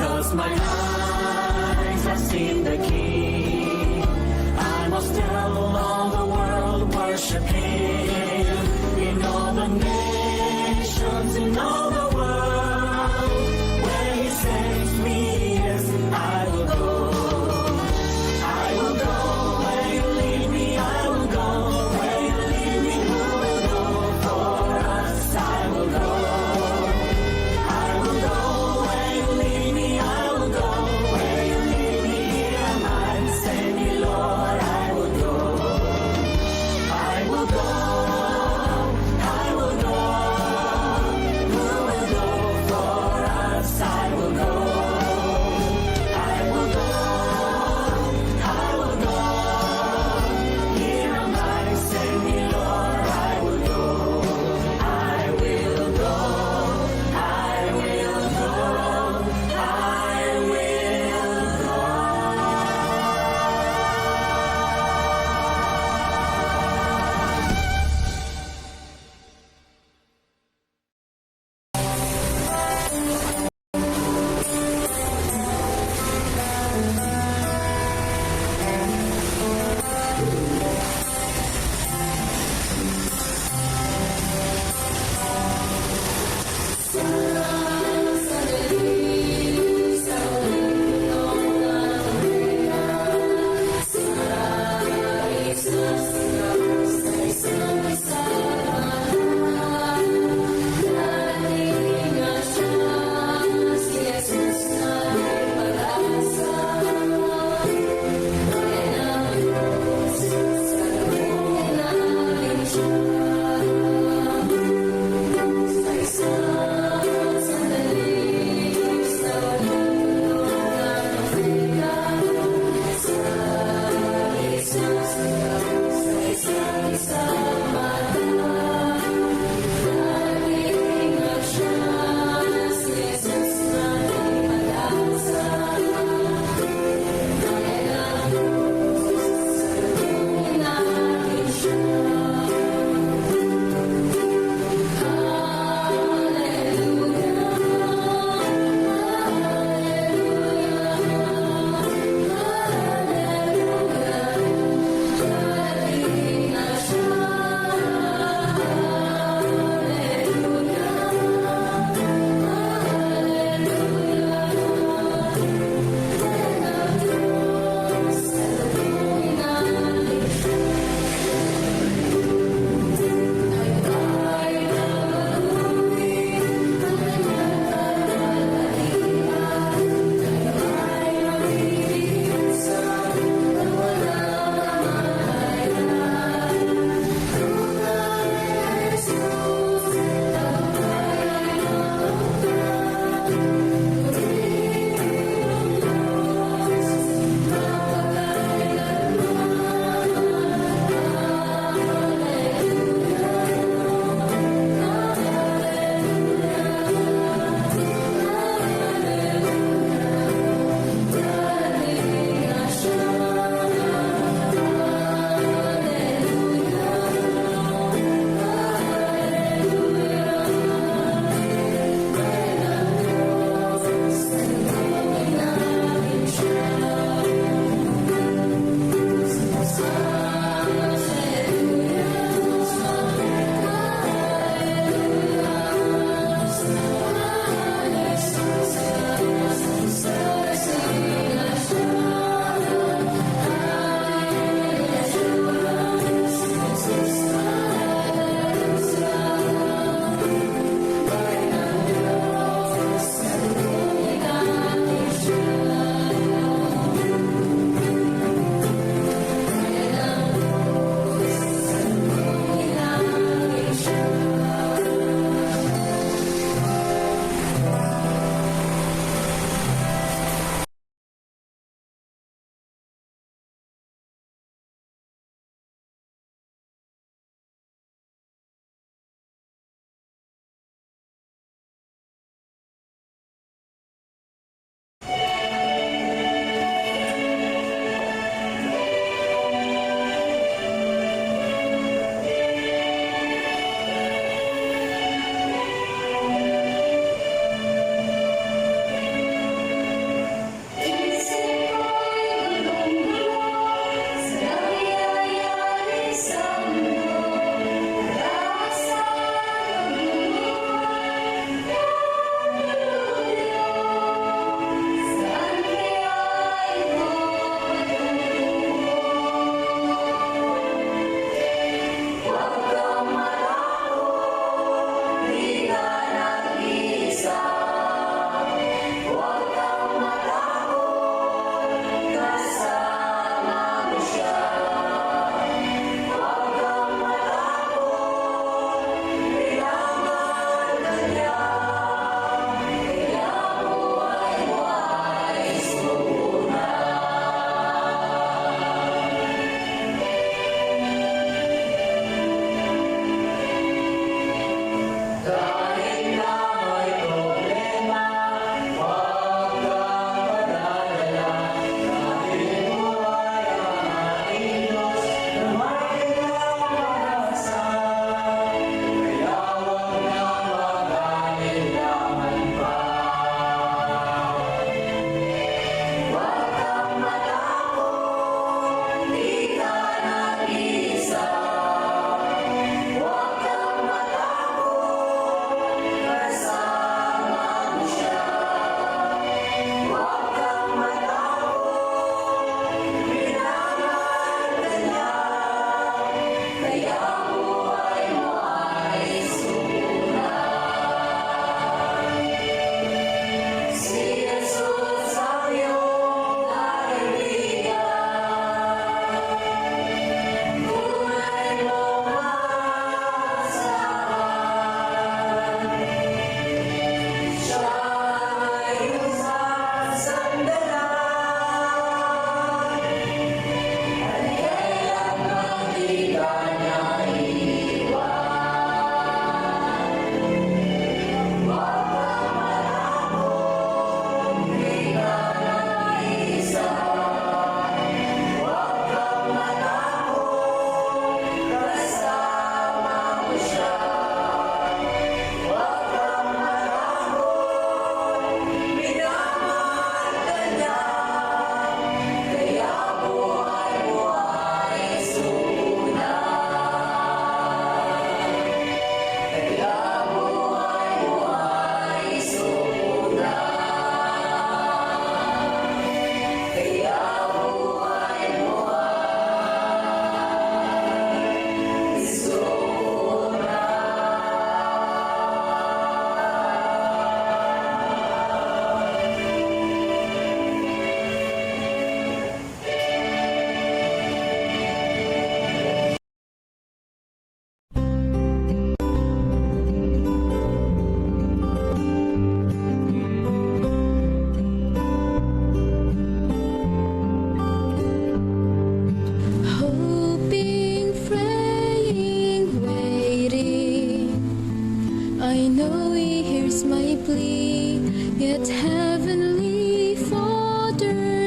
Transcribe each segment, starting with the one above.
'Cause my eyes have seen the King. I must tell all the world, worship Him. In all the nations, in all the world, where He sends me, yes, I will go. I will go where You lead me. I will go where You lead me. Who will go for us? I will go. I will go where You lead me. I will go where You lead me. Here am I,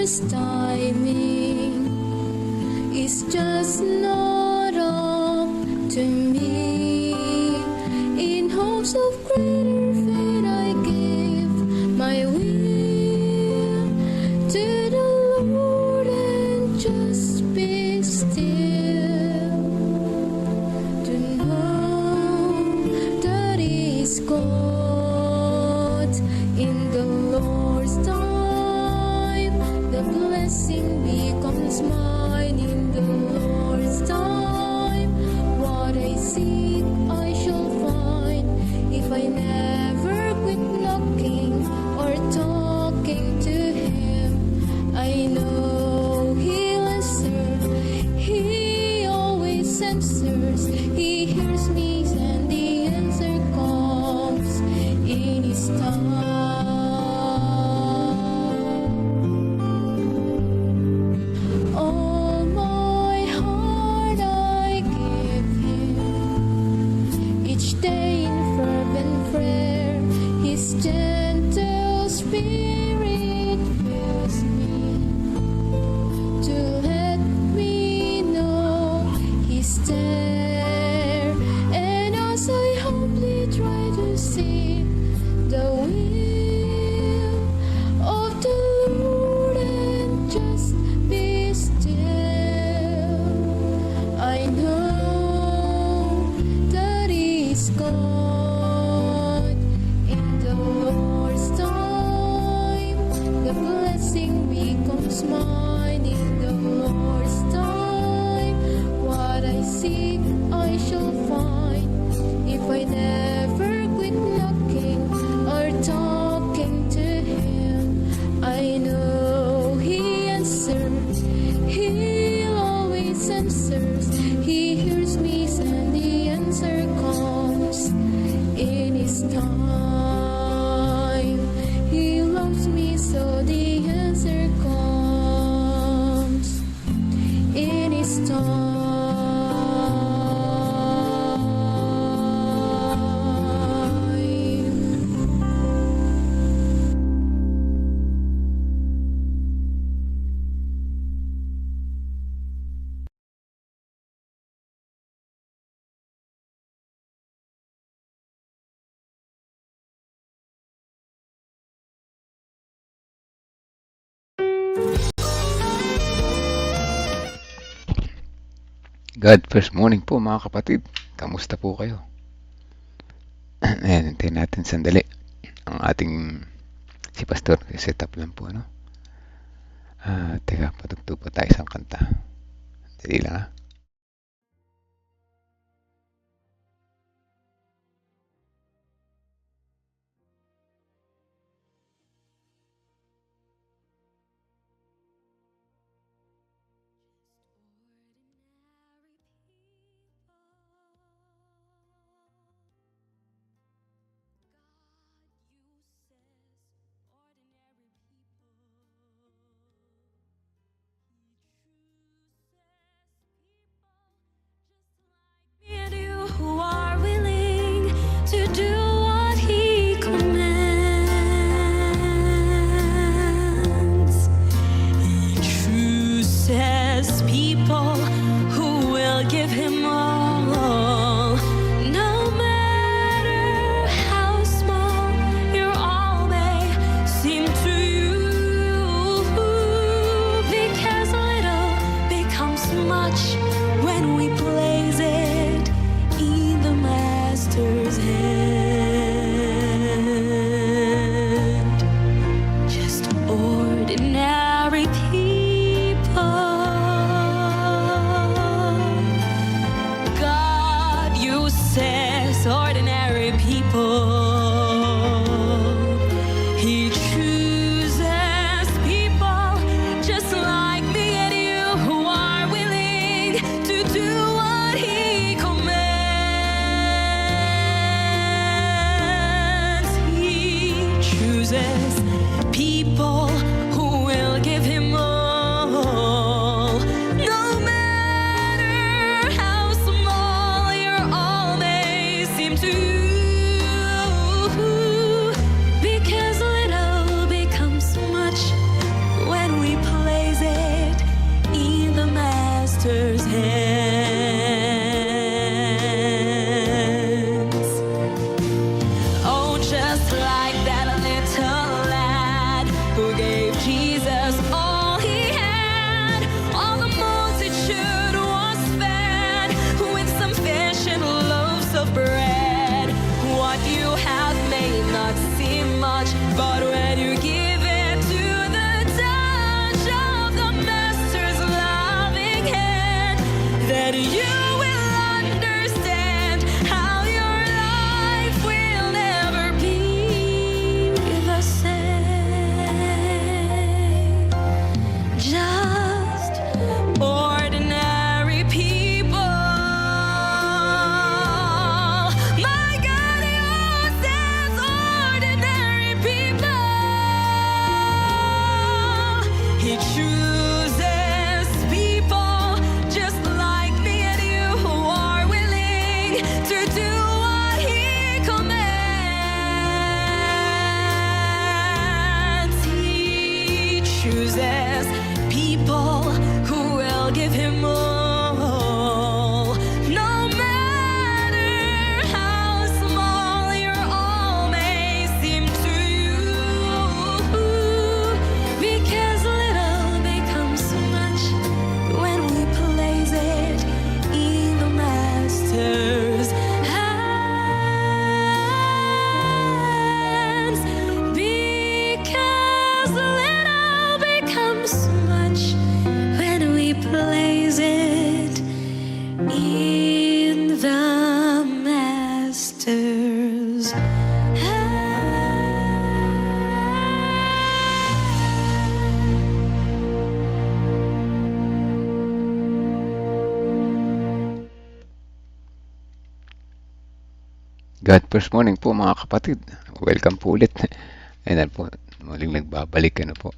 His timing is just not up to me. In hopes of greater faith, I give my will to the Lord and just be still. To know that He is God in the Lord's time, the blessing becomes mine in the Lord's time. What I seek, I shall find if I never quit knocking or talking to Him. I know He'll answer. He always answers. He hears me and the answer comes in His time. All my heart I give Him, each day in fervent prayer. His gentle spirit fills me to let me know He's there. And as I humbly try to see the will of the Lord and just be still, I know that He is God in the Lord's time. The blessing becomes mine in the Lord's time. What I seek, I shall find if I never quit knocking or talking to Him. I know He answers. He'll always answers. He hears me and the answer comes in His time. He loves me so the answer comes in His time. God first morning po mga kapatid. Kamusta po kayo? Ayan, hintayin natin sandali ang ating si Pastor. Set up lang po, ano? Teka, patugtog pa tayo isang kanta. Dali lang, ha? who gave Jesus all he had. All the multitude was fed with some fish and loaves of bread. What you have may not seem much, but when you give it to the touch of the Master's loving hand, then you will understand how your life will never be the same. Just ordinary people. My God uses ordinary people. He chooses people just like me and you who are willing to do what he commands. He chooses people who will give him all, no matter how small your all may seem to you, because little becomes much when we place it in the Master's hands. Because little becomes much when we place it in the Master's God first morning po mga kapatid. Welcome po ulit. Ayan po, muling nagbabalik po.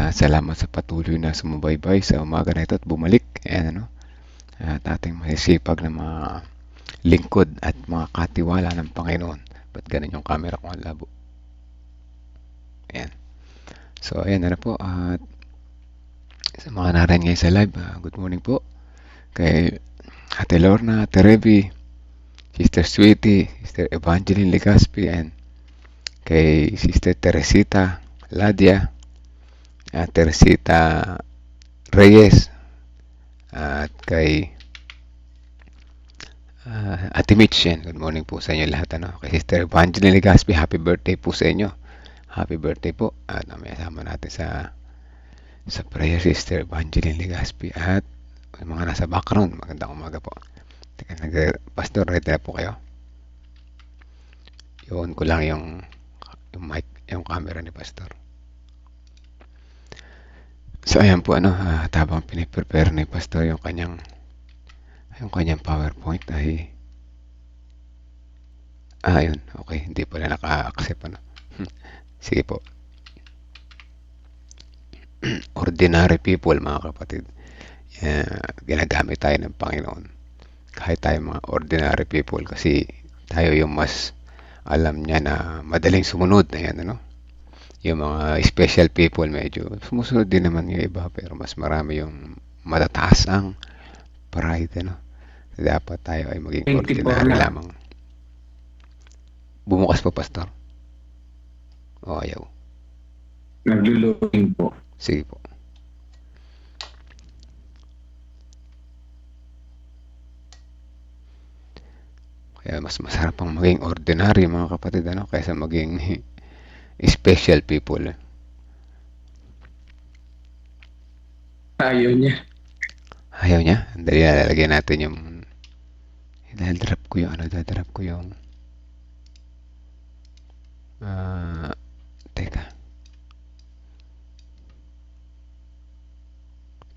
Salamat sa patuloy na sumubaybay sa umaga na ito at bumalik. Ayan ano. At ating masisipag na mga lingkod at mga katiwala ng Panginoon. Ba't ganun yung camera ko ang labo? Ayan. So ayan po. At sa mga naran ngayon sa live, good morning po. Kay Ate Lorna, Ate Revy, Sister Sweetie, Sister Evangeline Legaspi, and kay Sister Teresita Ladia, Teresita Reyes, at kay Ate Mitch. Good morning po sa inyo lahat. Kay Sister Evangeline Legaspi, happy birthday po sa inyo. Happy birthday po. At may kasama natin sa prayer, Sister Evangeline Legaspi. At yung mga nasa background, magandang umaga po. Teka, Pastor, ready na po kayo? Yun ko lang yung mic, yung camera ni Pastor. So ayan po habang piniprepare ni Pastor yung kanyang PowerPoint ay yun, okay, hindi pala naka-accept Sige po. Ordinary people mga kapatid. Ginagamit tayo ng Panginoon. Kahit tayo mga ordinary people kasi tayo yung mas alam niya na madaling sumunod. Ayan yung mga special people medyo sumusunod din naman yung iba, pero mas marami yung matataas ang pride dapat tayo ay maging ordinary lamang. Bumukas po, Pastor. Ayaw. Naglo-loading po. Sige po. Kaya mas masarap ang maging ordinary mga kapatid kaysa maging special people. Ayaw niya. Ayaw niya? Dali na lalagyan natin yung dadrop ko yung teka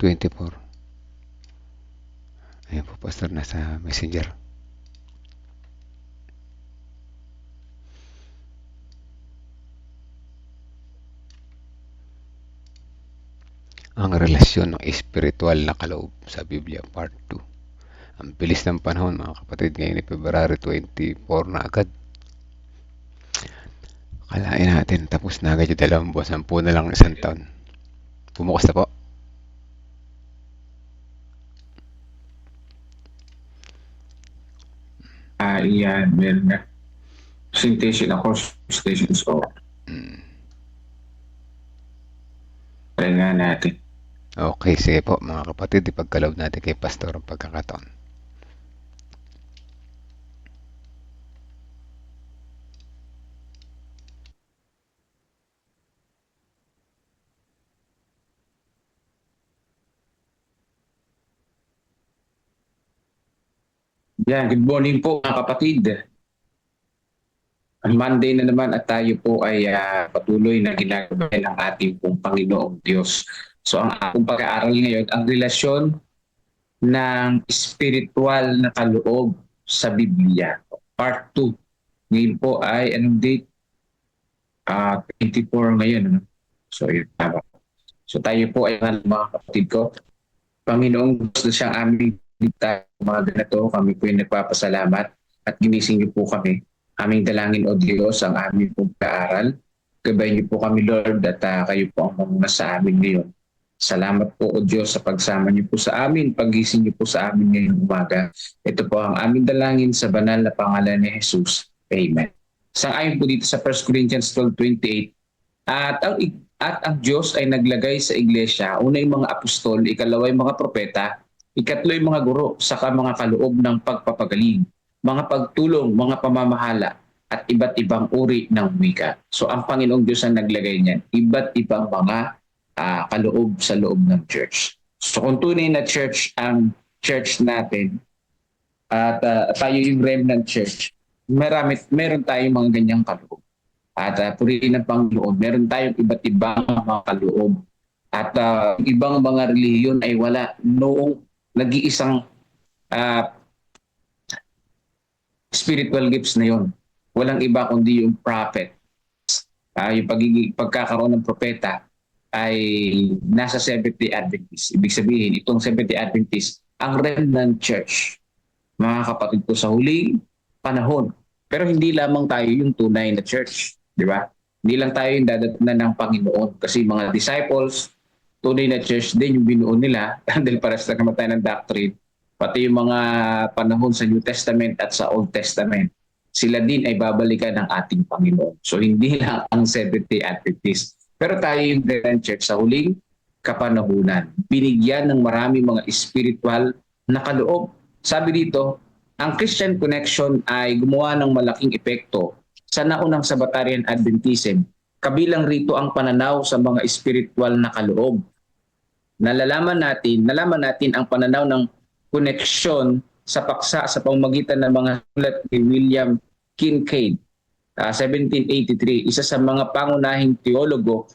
24. Ayan po, Pastor, nasa Messenger. Ang relasyon ng espiritual na kaloob sa Biblia, Part 2. Ang bilis ng panahon mga kapatid, ngayon ay February 24 na agad. Kalain natin, tapos na agad yung 2 buwan, 10 na lang isang taon. Bumukas na po. Yan, meron na. Presentation ako, presentation so. Try nga natin. Okay, sige po mga kapatid, ipagkaloob natin kay Pastor ang pagkakataon. Yan, good morning po mga kapatid. Ang Monday na naman at tayo po ay patuloy na ginagabayan ng ating pong Panginoong Diyos. So ang ating pag-aaral ngayon, ang relasyon ng spiritual na kaloob sa Biblia. Part 2. Ngayon po ay anong date? 24 ngayon. Ano? So yun, tama. So tayo po ay mga kapatid ko. Panginoong Diyos na siyang aming ligtas. Mga ganito, kami po ay nagpapasalamat at ginising niyo po kami. Aming dalangin o Diyos ang aming pong pag-aaral. Gabayan niyo po kami Lord at kayo po ang mamuna sa amin ngayon. Salamat po o Diyos sa pagsama niyo po sa amin, pagising niyo po sa amin ngayong umaga. Ito po ang aming dalangin sa banal na pangalan ni Jesus. Amen. Sang-ayon po dito sa 1 Corinthians 12:28, at ang Diyos ay naglagay sa iglesia, una yung mga apostol, ikalawa yung mga propeta, ikatlo yung mga guro, saka mga kaloob ng pagpapagaling, mga pagtulong, mga pamamahala, at iba't ibang uri ng wika. So ang Panginoong Diyos ang naglagay niyan, iba't ibang mga kaloob sa loob ng church. So kung tunay na church ang church natin, at tayo yung remnant church, meron tayong mga ganyang kaloob. At purihin ng Panginoon, meron tayong iba't ibang mga kaloob. At ibang mga reliyon ay wala noong nag-iisang spiritual gifts na yon. Walang iba kundi yung prophet. Yung pagkakaroon ng propeta ay nasa Seventh-day Adventist. Ibig sabihin, itong Seventh-day Adventist, ang remnant church. Mga kapatid ko sa huling panahon. Pero hindi lamang tayo yung tunay na church. Di ba? Hindi lang tayo yung dadatnan ng Panginoon. Kasi mga disciples, tunay na church din yung binuo nila dahil para sa kamatay ng doctrine. Pati yung mga panahon sa New Testament at sa Old Testament, sila din ay babalikan ng ating Panginoon. So hindi lang ang Seventh-day Adventist. Pero tayo yung remnant church sa huling kapanahunan. Binigyan ng marami mga spiritual na kaloob. Sabi dito, ang Christian Connection ay gumawa ng malaking epekto sa naunang Sabbatarian Adventism. Kabilang rito ang pananaw sa mga spiritual na kaloob. Nalaman natin ang pananaw ng koneksyon sa paksa sa pamamagitan ng mga sulat ni William Kincaid, 1783, isa sa mga pangunahing teologo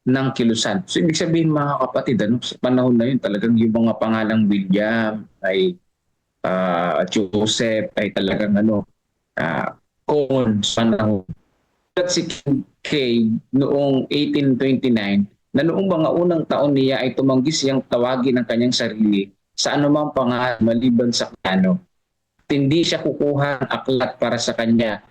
ng Kilusan. So ibig sabihin mga kapatid, sa panahon na yun talagang yung mga pangalang William ay Joseph ay talagang sa panahon. At si Kincaid noong 1829 na noong mga unang taon niya ay tumanggi siyang tawagin ang kanyang sarili sa anumang pangalan maliban sa kano. Hindi siya kukuha ng aklat para sa kanya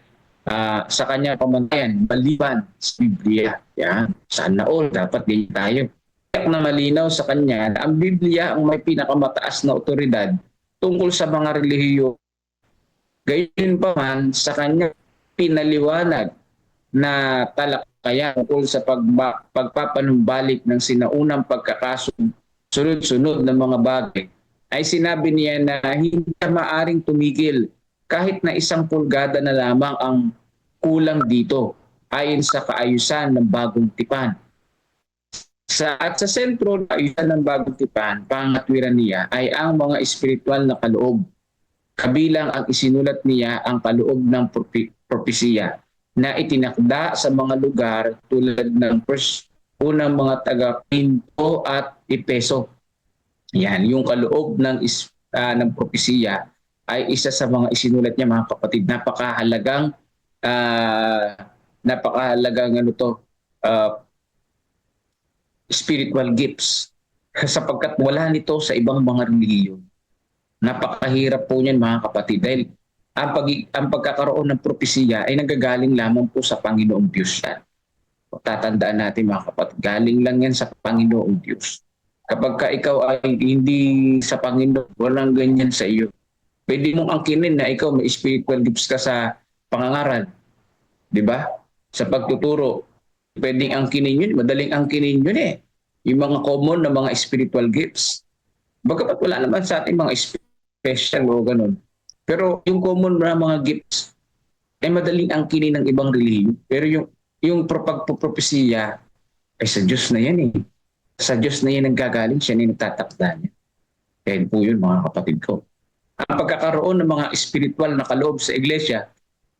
pamantayan maliban sa Biblia. Yan. Sana all dapat ganyan tayo. Kaya na malinaw sa kanya na ang Biblia ang may pinakamataas na otoridad tungkol sa mga relihiyon. Gayon pa man sa kanya pinaliwanag na talakayan tungkol sa pagpapanumbalik ng sinaunang pagkakasunod-sunod ng mga bagay, ay sinabi niya na hindi na maaring tumigil kahit na 1 pulgada na lamang ang kulang dito ayon sa kaayusan ng bagong tipan. At sa sentro ng kaayusan ng bagong tipan, pangatwiran niya ay ang mga espiritual na kaloob. Kabilang ang isinulat niya ang kaloob ng propesiya na itinakda sa mga lugar tulad ng unang mga taga-Pinto at Epeso. Yan, yung kaloob ng propesiya ay isa sa mga isinulat niya mga kapatid. Napakahalagang spiritual gifts sapagkat wala nito sa ibang mga relihiyon. Napakahirap po niyan mga kapatid dahil ang pagkakaroon ng propesiya ay nagagaling lamang po sa Panginoong Diyos yan. Tatandaan natin mga kapatid, galing lang yan sa Panginoong Diyos. Kapag ka ikaw ay hindi sa Panginoon, walang ganyan sa iyo. Pwede mong angkinin na ikaw may spiritual gifts ka sa pangangaral. Di ba? Sa pagtuturo. Pwedeng angkinin yun, madaling angkinin yun eh. yung mga common na mga spiritual gifts. Bagamat wala naman sa ating mga special o ganun. Pero yung common na mga gifts ay madaling angkinin ng ibang relihiyon. Pero yung pagpropesiya ay sa Diyos na yan eh. Sa Diyos na yan ang gagaling, siya na yung nagtatakda niya. Kaya po yun mga kapatid ko. Ang pagkakaroon ng mga spiritual na kaloob sa iglesia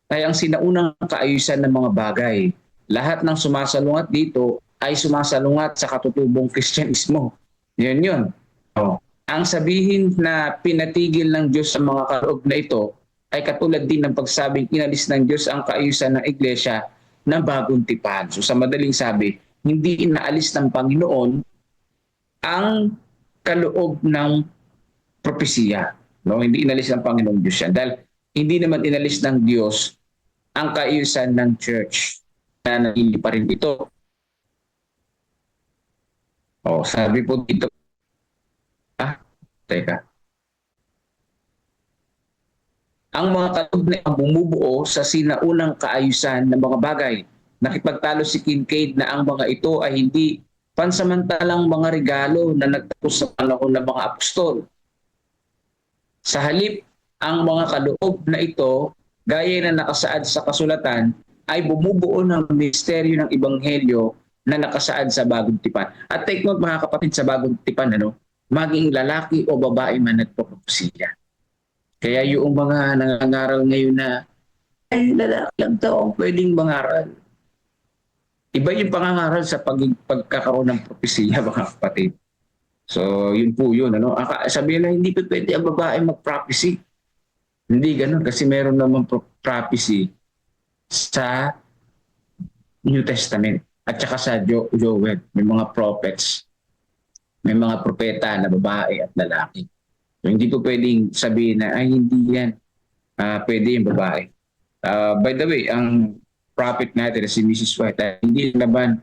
ay ang sinaunang kaayusan ng mga bagay. Lahat ng sumasalungat dito ay sumasalungat sa katutubong Kristyanismo. Yun yun. Oh. Ang sabihin na pinatigil ng Diyos ang mga kaloob na ito ay katulad din ng pagsabing inalis ng Diyos ang kaayusan ng iglesia na bagong tipan. So sa madaling sabi, hindi inaalis ng Panginoon ang kaloob ng propesiya. No, hindi inalis ng Panginoong Diyos yan. Dahil hindi naman inalis ng Diyos ang kaayusan ng church na nanili pa rin ito. Oh, sabi po dito. Teka. Ang mga kaloob na bumubuo sa sinaunang kaayusan ng mga bagay. Nakipagtalo si Kincaid na ang mga ito ay hindi pansamantalang mga regalo na nagtapos sa panahon ng mga apostol. Sa halip, ang mga kaloob na ito, gaya na nakasaad sa kasulatan, ay bumubuo ng misteryo ng Ebanghelyo na nakasaad sa Bagong Tipan. At take note mga kapatid, sa Bagong Tipan, maging lalaki o babae man nagpropropesiya. Kaya yung mga nangangaral ngayon na ay lalaki lang daw ang pwedeng mangaral. Iba yung pangangaral sa pagkakaroon ng propesiya mga kapatid. So, yun po yun. Sabihin na hindi pa pwede ang babae mag-prophecy. Hindi ganun kasi meron naman prophecy sa New Testament at saka sa Joel. May mga prophets, may mga propeta na babae at lalaki. So, hindi po pwedeng sabihin na ay hindi yan. Pwede yung babae. By the way, ang prophet natin si Mrs. White, hindi naman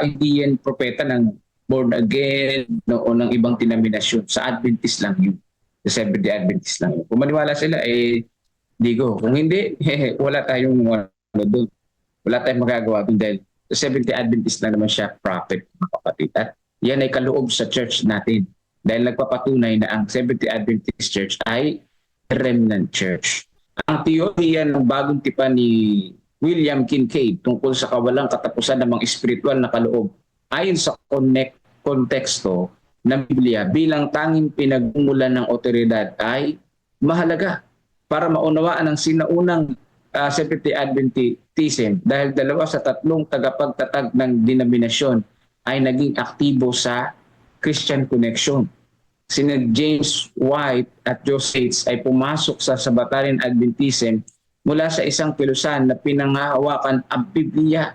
hindi yan propeta ng born again o ng ibang denominasyon. Sa Adventist lang yun. Sa Seventh-day Adventist lang yun. Kung maniwala sila, digo. Kung hindi, wala tayong doon. Wala tayong magagawa doon dahil sa Seventh-day Adventist na naman siya prophet, mga kapatid. At yan ay kaloob sa church natin. Dahil nagpapatunay na ang Seventh-day Adventist Church ay remnant church. Ang teorya ng bagong tipan ni William Kincaid tungkol sa kawalang katapusan ng mga spiritual na kaloob ayon sa konteksto ng Biblia bilang tanging pinagmumulan ng otoridad ay mahalaga para maunawaan ang sinaunang Seventh-day Adventism dahil 2 sa 3 tagapagtatag ng denominasyon ay naging aktibo sa Christian Connection. Sina James White at Joseph Bates ay pumasok sa Sabbatarian Adventism mula sa isang pilusan na pinanghahawakan ang Biblia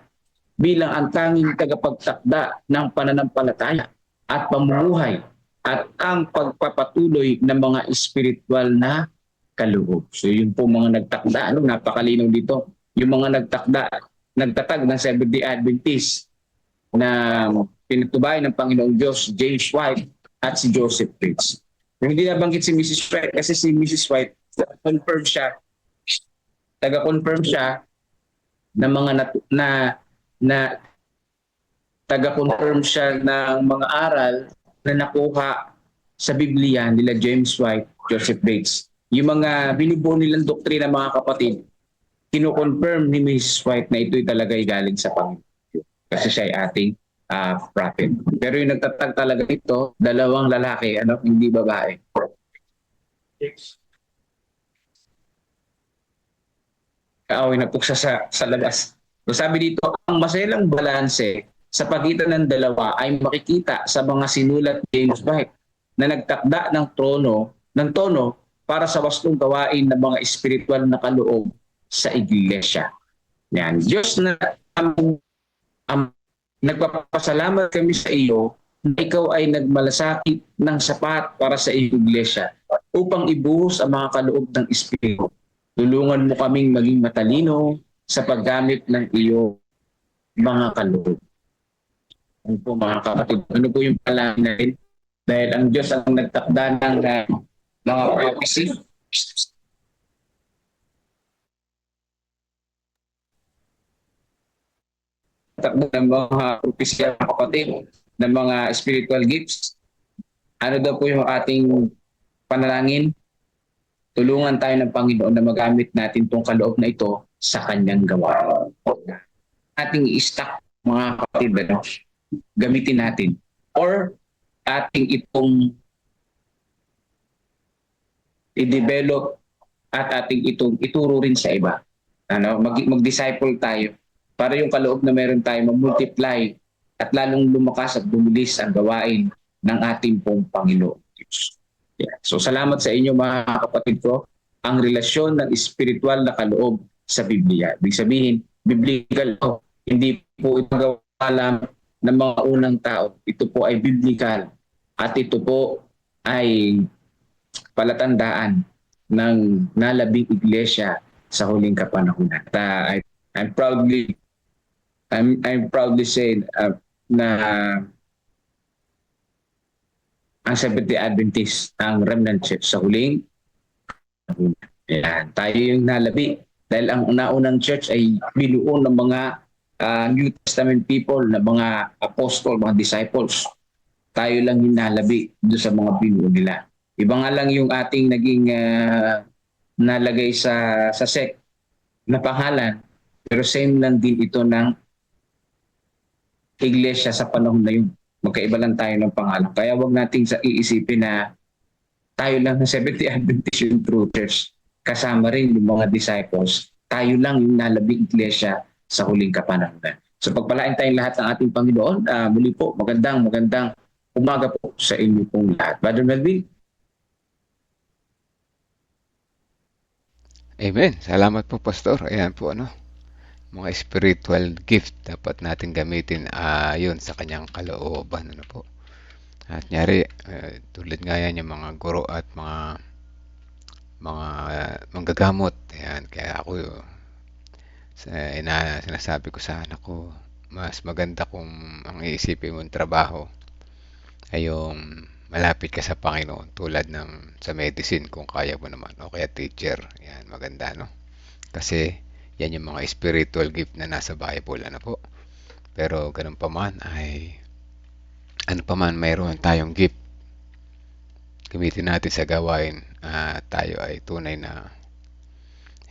bilang ang tanging tagapagtakda ng pananampalataya at pamumuhay at ang pagpapatuloy ng mga spiritual na kaloob. So yun po mga nagtakda, napakalinaw dito. Yung mga nagtatag ng Seventh-day Adventist na pinatubay ng Panginoong Diyos, James White at si Joseph Bates. Hindi nabanggit si Mrs. White kasi si Mrs. White taga-confirm siya ng mga taga-confirm siya ng mga aral na nakuha sa Biblia nila James White, Joseph Bates. Yung mga binubuo nilang doktrina mga kapatid, kino-confirm ni Mrs. White na ito'y talaga'y galing sa Panginoon. Kasi siya ay ating prophet. Pero yung nagtatag talaga ito, 2 lalaki, hindi babae. Kaaway na po siya sa labas. So sabi dito, ang maselang balanse sa pagitan ng dalawa ay makikita sa mga sinulat ni James White na nagtakda ng tono para sa wastong gawain ng mga espiritual na kaloob sa iglesia. Yan. Diyos na nagpapasalamat kami sa iyo na ikaw ay nagmalasakit ng sapat para sa iyong iglesia upang ibuhos ang mga kaloob ng Espiritu. Tulungan mo kaming maging matalino sa paggamit ng iyong mga kaloob. Ano po mga kapatid, ano po yung palangin natin? Dahil ang Diyos ang nagtakda ng mga prophecy. Takda ng mga prophecy, mga kapatid. ng mga spiritual gifts. Ano daw po yung ating panalangin? Tulungan tayo ng Panginoon na magamit natin itong kaloob na ito sa kanyang gawain. Ating i-stack, mga kapatid, ano? Gamitin natin. Or ating itong i-develop at ating itong ituro rin sa iba. Ano? Mag-disciple tayo para yung kaloob na meron tayo mag-multiply at lalong lumakas at bumulis ang gawain ng ating pong Panginoon Diyos. Yeah. So salamat sa inyo mga kapatid ko. Ang relasyon ng spiritual na kaloob sa Biblia. Ibig sabihin, biblical ito. Hindi po ito gawa lang ng mga unang tao. Ito po ay biblical. At ito po ay palatandaan ng nalabing iglesia sa huling kapanahunan. I'm proudly saying na ang Seventh-day Adventist, ang remnant church sa huling kapanahunan. Yan, tayo yung nalabi. Dahil ang naunang church ay binuo ng mga New Testament people, na mga apostol, mga disciples. Tayo lang yung nalabi doon sa mga binuo nila. Iba nga lang yung ating naging nalagay sa sect na pangalan, pero same lang din ito ng iglesia sa panahon na yun. Magkaiba lang tayo ng pangalan. Kaya wag nating iisipin na tayo lang ng Seventh-day Adventist yung true church. Kasama rin yung mga disciples. Tayo lang yung nalabing iglesia sa huling kapanahunan. So pagpalain tayong lahat ng ating Panginoon. Muli po, magandang umaga po sa inyo pong lahat. Brother Melvin? Amen. Salamat po, Pastor. Ayan po, ano, mga spiritual gift dapat natin gamitin yun sa kanyang kalooban. Ano po. At nyari, tulad nga yan yung mga guro at mga manggagamot. Ayan, kaya ako sinasabi ko sa anak ko, mas maganda kung ang iisipin mong trabaho ay yung malapit ka sa Panginoon, tulad ng sa medicine kung kaya mo naman, o kaya teacher. Yan, maganda, no? Kasi yan yung mga spiritual gift na nasa Bible, ano po. Pero ganun pa man ay ano pa man mayroon tayong gift, gamitin natin sa gawain. Tayo ay tunay na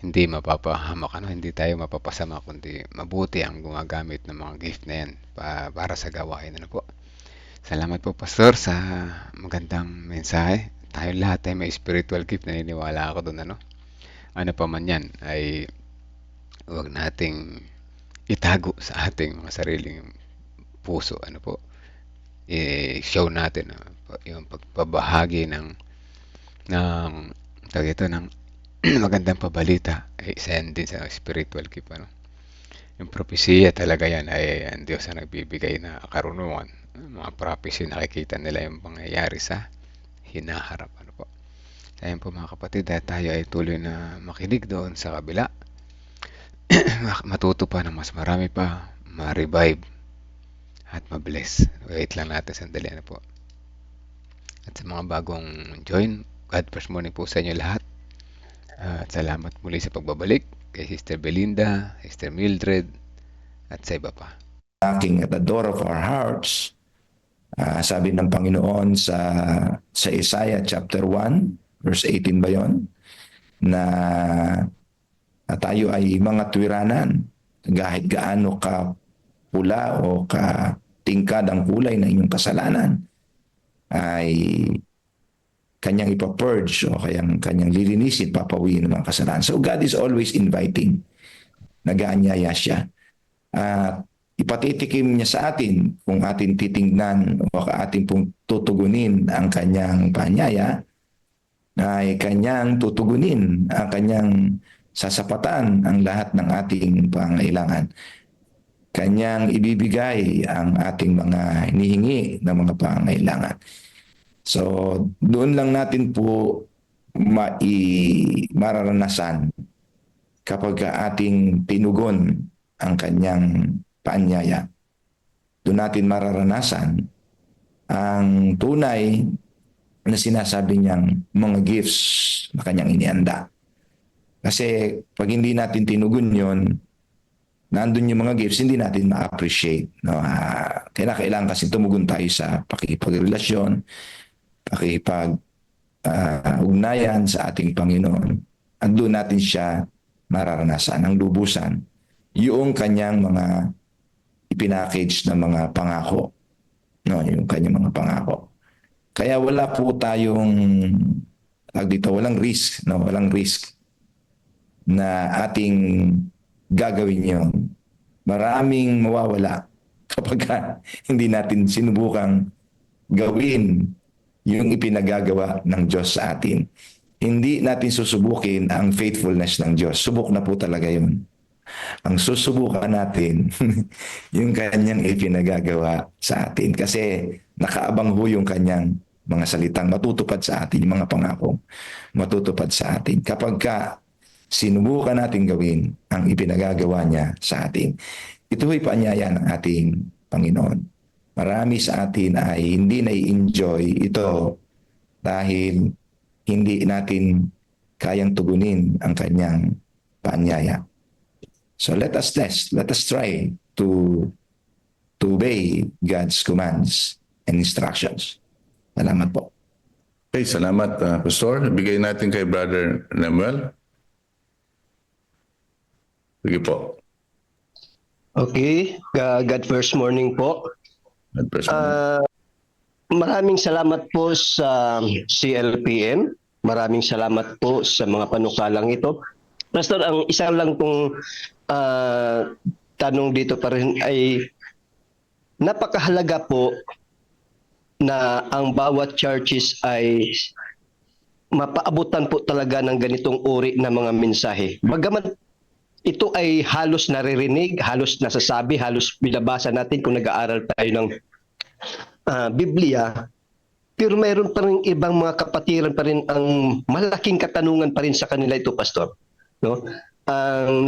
hindi mapapahamak, ano, hindi tayo mapapasama, kundi mabuti ang gumagamit ng mga gift na yan para sa gawain, ano po. Salamat po, Pastor, sa magandang mensahe. Tayo lahat ay may spiritual gift, naniniwala ako doon, ano. Ano pa man yan ay huwag nating itago sa ating mga sariling puso, ano po. I-show natin yung pagpabahagi ng magandang pabalita ay isa yan din sa spiritual gift, ano. Yung propesya talaga yan ay ang Diyos ang nagbibigay na karunungan. Mga prophecy, nakikita nila yung pangyayari sa hinaharap, ano po. Ayan po mga kapatid, tayo ay tuloy na makinig doon sa kabila. Matuto pa ng mas marami pa, ma-revive at ma-bless. Wait lang natin sandali, ano po. At sa mga bagong join, God first morning po sa inyo lahat. At salamat muli sa pagbabalik kay Sister Belinda, Sister Mildred, at sa iba pa. Knocking at the door of our hearts. Sabi ng Panginoon sa Isaiah chapter 1, verse 18 ba yun? Na tayo ay mga tuwiranan. Kahit gaano ka pula o ka tingkad ang kulay ng inyong kasalanan, ay kanyang ipapurge o kanyang lilinisin, papawiin ng mga kasalanan. So God is always inviting. Nag-aanyaya siya. At ipatitikim niya sa atin kung atin titingnan o atin pong tutugunin ang kanyang paanyaya, ay kanyang tutugunin ang kanyang sasapatan ang lahat ng ating pangailangan. Kanyang ibibigay ang ating mga hinihingi na mga pangailangan. So, doon lang natin po mararanasan kapag ating tinugon ang kanyang paanyaya. Doon natin mararanasan ang tunay na sinasabi niyang mga gifts na kanyang inianda. Kasi pag hindi natin tinugon yon, nandun yung mga gifts, hindi natin ma-appreciate. No? Kailangan kasi tumugon tayo sa pakipagrelasyon, ugnayan sa ating Panginoon. At doon natin siya mararanasan ng lubusan yung kanyang mga ipinackage na mga pangako. No, yung kanyang mga pangako. Kaya wala po tayong walang risk, no, walang risk na ating gagawin 'yon. Maraming mawawala kapag hindi natin sinubukang gawin yung ipinagagawa ng Diyos sa atin. Hindi natin susubukin ang faithfulness ng Diyos. Subok na po talaga yun. Ang susubukan natin, yung kanyang ipinagagawa sa atin. Kasi nakaabang ho yung kanyang mga salitang matutupad sa atin, yung mga pangakong matutupad sa atin. Kapag sinubukan natin gawin ang ipinagagawa niya sa atin, ito ay paanyaya ng ating Panginoon. Marami sa atin ay hindi na-enjoy ito dahil hindi natin kayang tugunin ang kanyang paanyaya. So let us try to obey God's commands and instructions. Salamat po. Okay, salamat, Pastor. Bigay natin kay Brother Nemuel. Sige po. Okay, God first morning po. God bless you. Maraming salamat po sa CLPM. Maraming salamat po sa mga panukalang ito. Pastor, ang isa lang kong tanong dito pa rin ay napakahalaga po na ang bawat churches ay mapaabutan po talaga ng ganitong uri na mga mensahe. Bagaman ito ay halos naririnig, halos nasasabi, halos binabasa natin kung nag-aaral tayo ng Biblia, pero mayroon pa rin ibang mga kapatiran pa rin ang malaking katanungan pa rin sa kanila ito, Pastor. No? Ang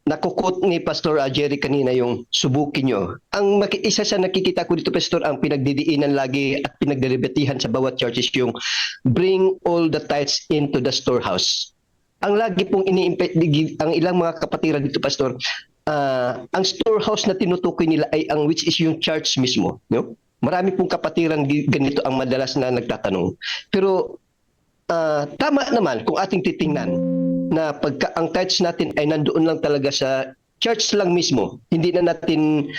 nakukot ni Pastor Jerry kanina yung subukin nyo. Ang isa sa nakikita ko dito, Pastor, ang pinagdidiinan lagi at pinagdedebatihan sa bawat churches yung bring all the tithes into the storehouse. Ang lagi pong ang ilang mga kapatiran dito, Pastor, ang storehouse na tinutukoy nila ay ang which is yung church mismo. No? Marami pong kapatiran ganito ang madalas na nagtatanong. Pero tama naman kung ating titingnan na pagka ang tithes natin ay nandoon lang talaga sa church lang mismo, hindi na natin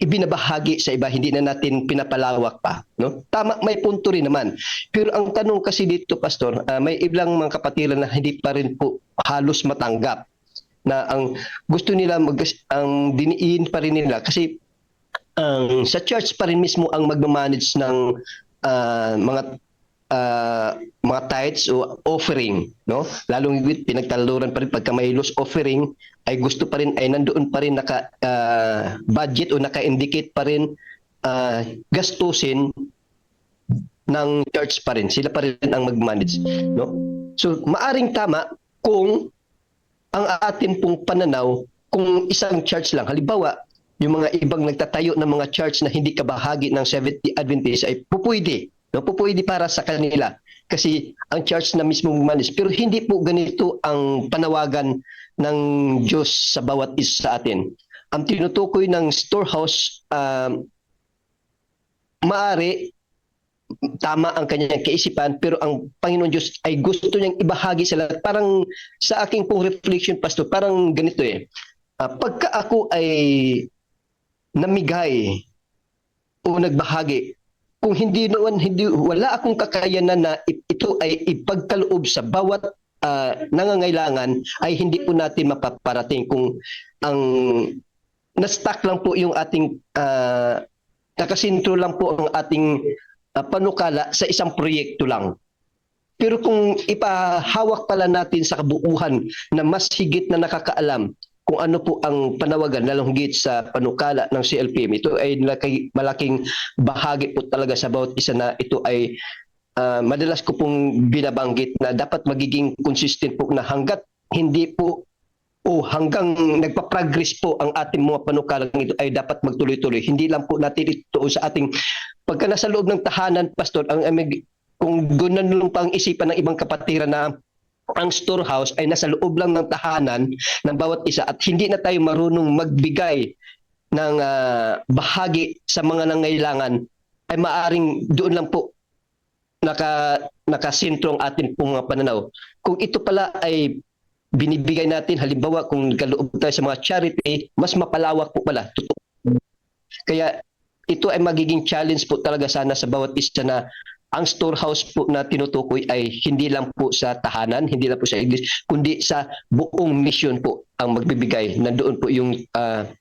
ibinabahagi sa iba, hindi na natin pinapalawak pa. No? Tama, may punto rin naman. Pero ang tanong kasi dito, Pastor, may iblang mga kapatiran na hindi pa rin po halos matanggap na ang gusto nila, ang diniin pa rin nila kasi sa church pa rin mismo ang magmamanage ng mga tithes o offering, no? Lalong higit pinagtaluran pa rin pagka may loss offering ay gusto pa rin ay nandoon pa rin naka budget o naka-indicate pa rin gastusin ng church pa rin. Sila pa rin ang mag-manage, no? So maaring tama kung ang atin pong pananaw kung isang church lang, halimbawa yung mga ibang nagtatayo ng mga church na hindi kabahagi ng Seventh-day Adventist ay pupwede. No, pupwede para sa kanila kasi ang church na mismo manage. Pero hindi po ganito ang panawagan ng Diyos sa bawat isa sa atin. Ang tinutukoy ng storehouse, maaari tama ang kanyang kaisipan, pero ang Panginoon Diyos ay gusto niyang ibahagi sa lahat. Parang sa aking pong reflection, Pastor, parang ganito pagka ako ay namigay o nagbahagi, kung wala akong kakayanan na ito ay ipagkaloob sa bawat nangangailangan, ay hindi po natin mapaparating kung ang na-stuck lang po yung ating nakasintro lang po ang ating panukala sa isang proyekto lang. Pero kung ipahawak pala natin sa kabuuhan na mas higit na nakakaalam kung ano po ang panawagan, lalong higit sa panukala ng CLPM. Ito ay malaking bahagi po talaga sa bawat isa na ito ay madalas ko pong binabanggit na dapat magiging consistent po na hanggat hindi po o hanggang nagpa-progress po ang ating mga panukalang ito ay dapat magtuloy-tuloy. Hindi lang po natin ito sa ating pagka nasa loob ng tahanan, Pastor, kung doon lang pang isipan ng ibang kapatiran na ang storehouse ay nasa loob lang ng tahanan ng bawat isa at hindi na tayo marunong magbigay ng bahagi sa mga nangailangan, ay maaring doon lang po nakasentro ang ating pong mga pananaw. Kung ito pala ay binibigay natin, halimbawa kung nagkaloob tayo sa mga charity, mas mapalawak po pala. Kaya ito ay magiging challenge po talaga sana sa bawat isa na ang storehouse po na tinutukoy ay hindi lang po sa tahanan, hindi lang po sa iglesia, kundi sa buong mission po ang magbibigay. Nandoon po yung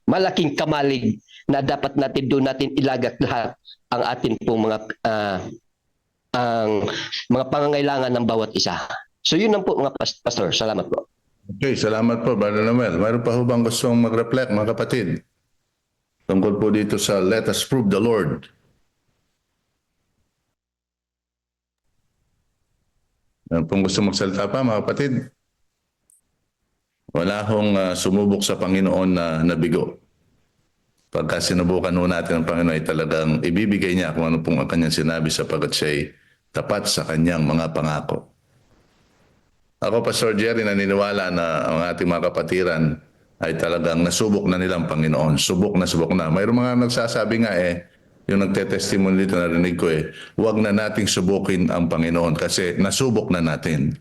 malaking kamalig na dapat natin doon natin ilagak lahat ang atin pong ang mga pangangailangan ng bawat isa. So yun lang po mga pastor. Salamat po. Okay, salamat po, Brother Noel. Mayroon pa ho bang gustong mag-reflect, mga kapatid? Tungkol po dito sa Let Us Prove the Lord. Mayroon pong gusto magsalita pa, mga kapatid? Wala hong sumubok sa Panginoon na nabigo. Pagka sinubukan ho natin ang Panginoon ay talagang ibibigay niya kung ano pong ang kanyang sinabi sapagkat siya'y tapat sa kanyang mga pangako. Ako, Pastor Jerry, naniniwala na ang ating mga kapatiran ay talagang nasubok na nilang Panginoon. Subok na. Mayroong mga nagsasabi nga yung nagte-testimony dito, narinig ko huwag na nating subukin ang Panginoon kasi nasubok na natin.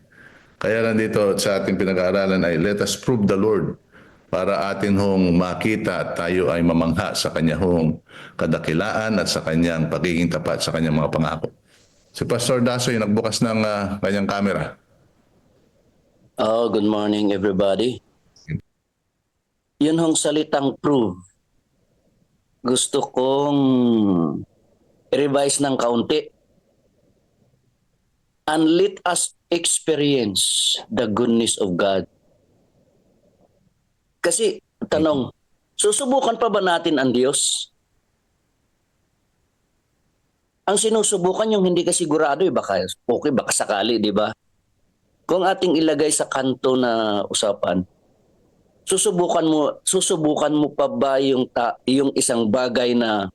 Kaya nandito sa ating pinag-aaralan ay let us prove the Lord para atin hong makita at tayo ay mamangha sa kanya hong kadakilaan at sa kanyang pagiging tapat sa kanyang mga pangako. Si Pastor Daso yung nagbukas ng kanyang camera. Oh, good morning everybody. Yun hong salitang prove. Gusto kong i-revise ng kaunti. And let us experience the goodness of God. Kasi, tanong, susubukan pa ba natin ang Diyos? Ang sinusubukan yung hindi ka sigurado, baka okay, baka sakali, di ba? Kung ating ilagay sa kanto na usapan, susubukan mo pa ba yung isang bagay na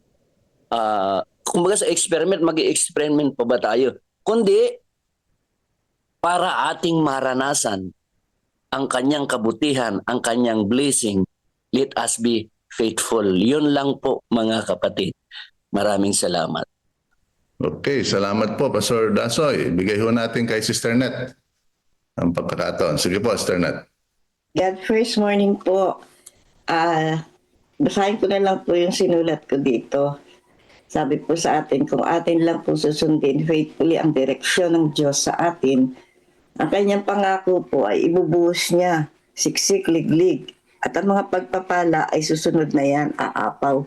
kumbaga sa experiment, mag-experiment pa ba tayo? Kundi para ating maranasan ang kanyang kabutihan, ang kanyang blessing, let us be faithful. Yun lang po mga kapatid. Maraming salamat. Okay, salamat po, Pastor Dasoy. Bigay ho natin kay Sister Net ang pagkakataon. Sige po, Sister Net. God first morning po. Basahin ko na lang po yung sinulat ko dito. Sabi po sa atin, kung atin lang po susundin faithfully ang direksyon ng Diyos sa atin, ang kanyang pangako po ay ibubuhos niya, siksik, liglig, at ang mga pagpapala ay susunod na yan, aapaw.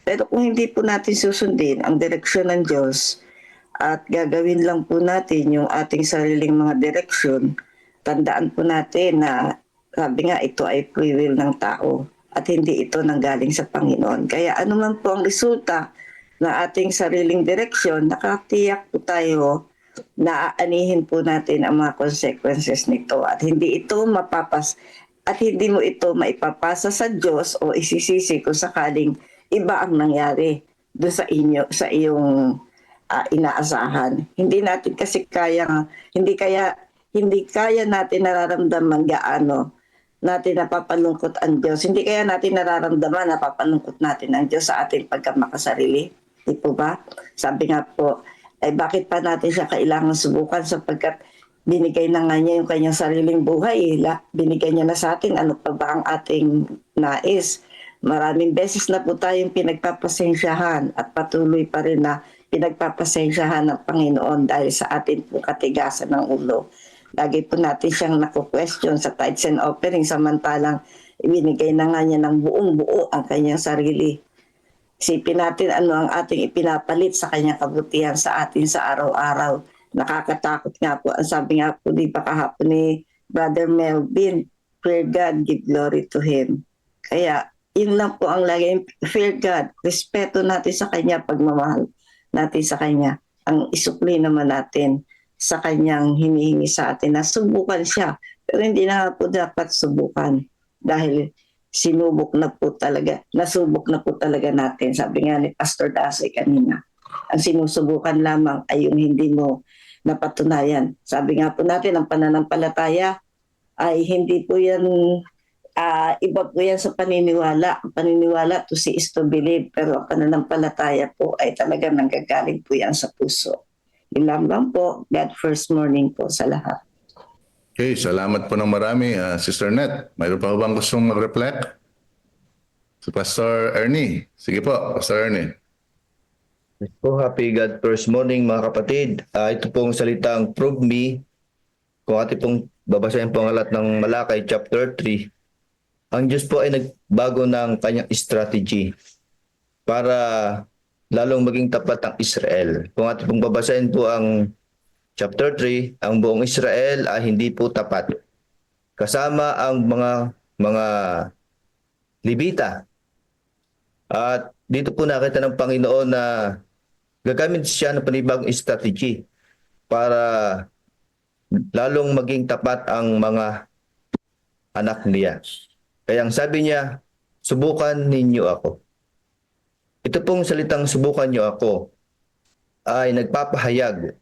Pero kung hindi po natin susundin ang direksyon ng Diyos at gagawin lang po natin yung ating sariling mga direksyon, tandaan po natin na sabi nga ito ay free will ng tao at hindi ito nanggaling sa Panginoon. Kaya anuman po ang resulta na ating sariling direksyon, nakatiyak po tayo na aanihin po natin ang mga consequences nito at hindi mo ito maipapasa sa Diyos o isisisi kung sakaling iba ang nangyari doon sa iyong inaasahan. Hindi natin kasi hindi kaya natin nararamdaman gaano natin napapalungkot ang Diyos. Hindi kaya natin nararamdaman napapalungkot natin ang Diyos sa ating pagkamakasarili. Di po ba? Sabi nga po, ay bakit pa natin siya kailangan subukan sapagkat binigay na nga niya yung kanyang sariling buhay. Binigay niya na sa atin. Ano pa ba ang ating nais? Maraming beses na po tayong pinagpapasensyahan at patuloy pa rin na pinagpapasensyahan ng Panginoon dahil sa atin po katigasan ng ulo. Lagi po natin siyang naku-question sa tithes and offering samantalang ibinigay na nga niya ng buong-buo ang kanyang sarili. Isipin natin ano ang ating ipinapalit sa kanyang kabutihan sa atin sa araw-araw. Nakakatakot nga po. Ang sabi nga po di ba kahapon ni Brother Melvin, fear God, give glory to Him. Kaya yun lang po ang laging fear God. Respeto natin sa kanya, pagmamahal natin sa kanya. Ang isukli naman natin sa kanyang hinihingi sa atin na subukan siya. Pero hindi na po dapat subukan dahil nasubok na po talaga natin. Sabi nga ni Pastor Dasoy kanina, ang sinusubukan lamang ay yung hindi mo napatunayan. Sabi nga po natin, ang pananampalataya ay hindi po yan, iba po yan sa paniniwala. Ang paniniwala, to see is to believe, pero ang pananampalataya po ay talagang nanggagaling po yan sa puso. Yun lang po. God first morning po sa lahat. Okay, salamat po ng marami, Sister Net. Mayroon pa bang gustong mag-reflect? Si Pastor Ernie. Sige po, Pastor Ernie. Po, happy God first morning mga kapatid. Ito pong salitang prove me. Kung ating pong babasahin po ang alat ng Malakay chapter 3, ang Diyos po ay nagbago ng kanyang strategy para lalong maging tapat ang Israel. Kung ating pong babasahin po ang chapter 3, ang buong Israel ay hindi po tapat. Kasama ang mga Libita. At dito po nakita ng Panginoon na gagamit siya ng panibagong strategy para lalong maging tapat ang mga anak niya. Kaya ang sabi niya, subukan ninyo ako. Ito pong salitang subukan niyo ako ay nagpapahayag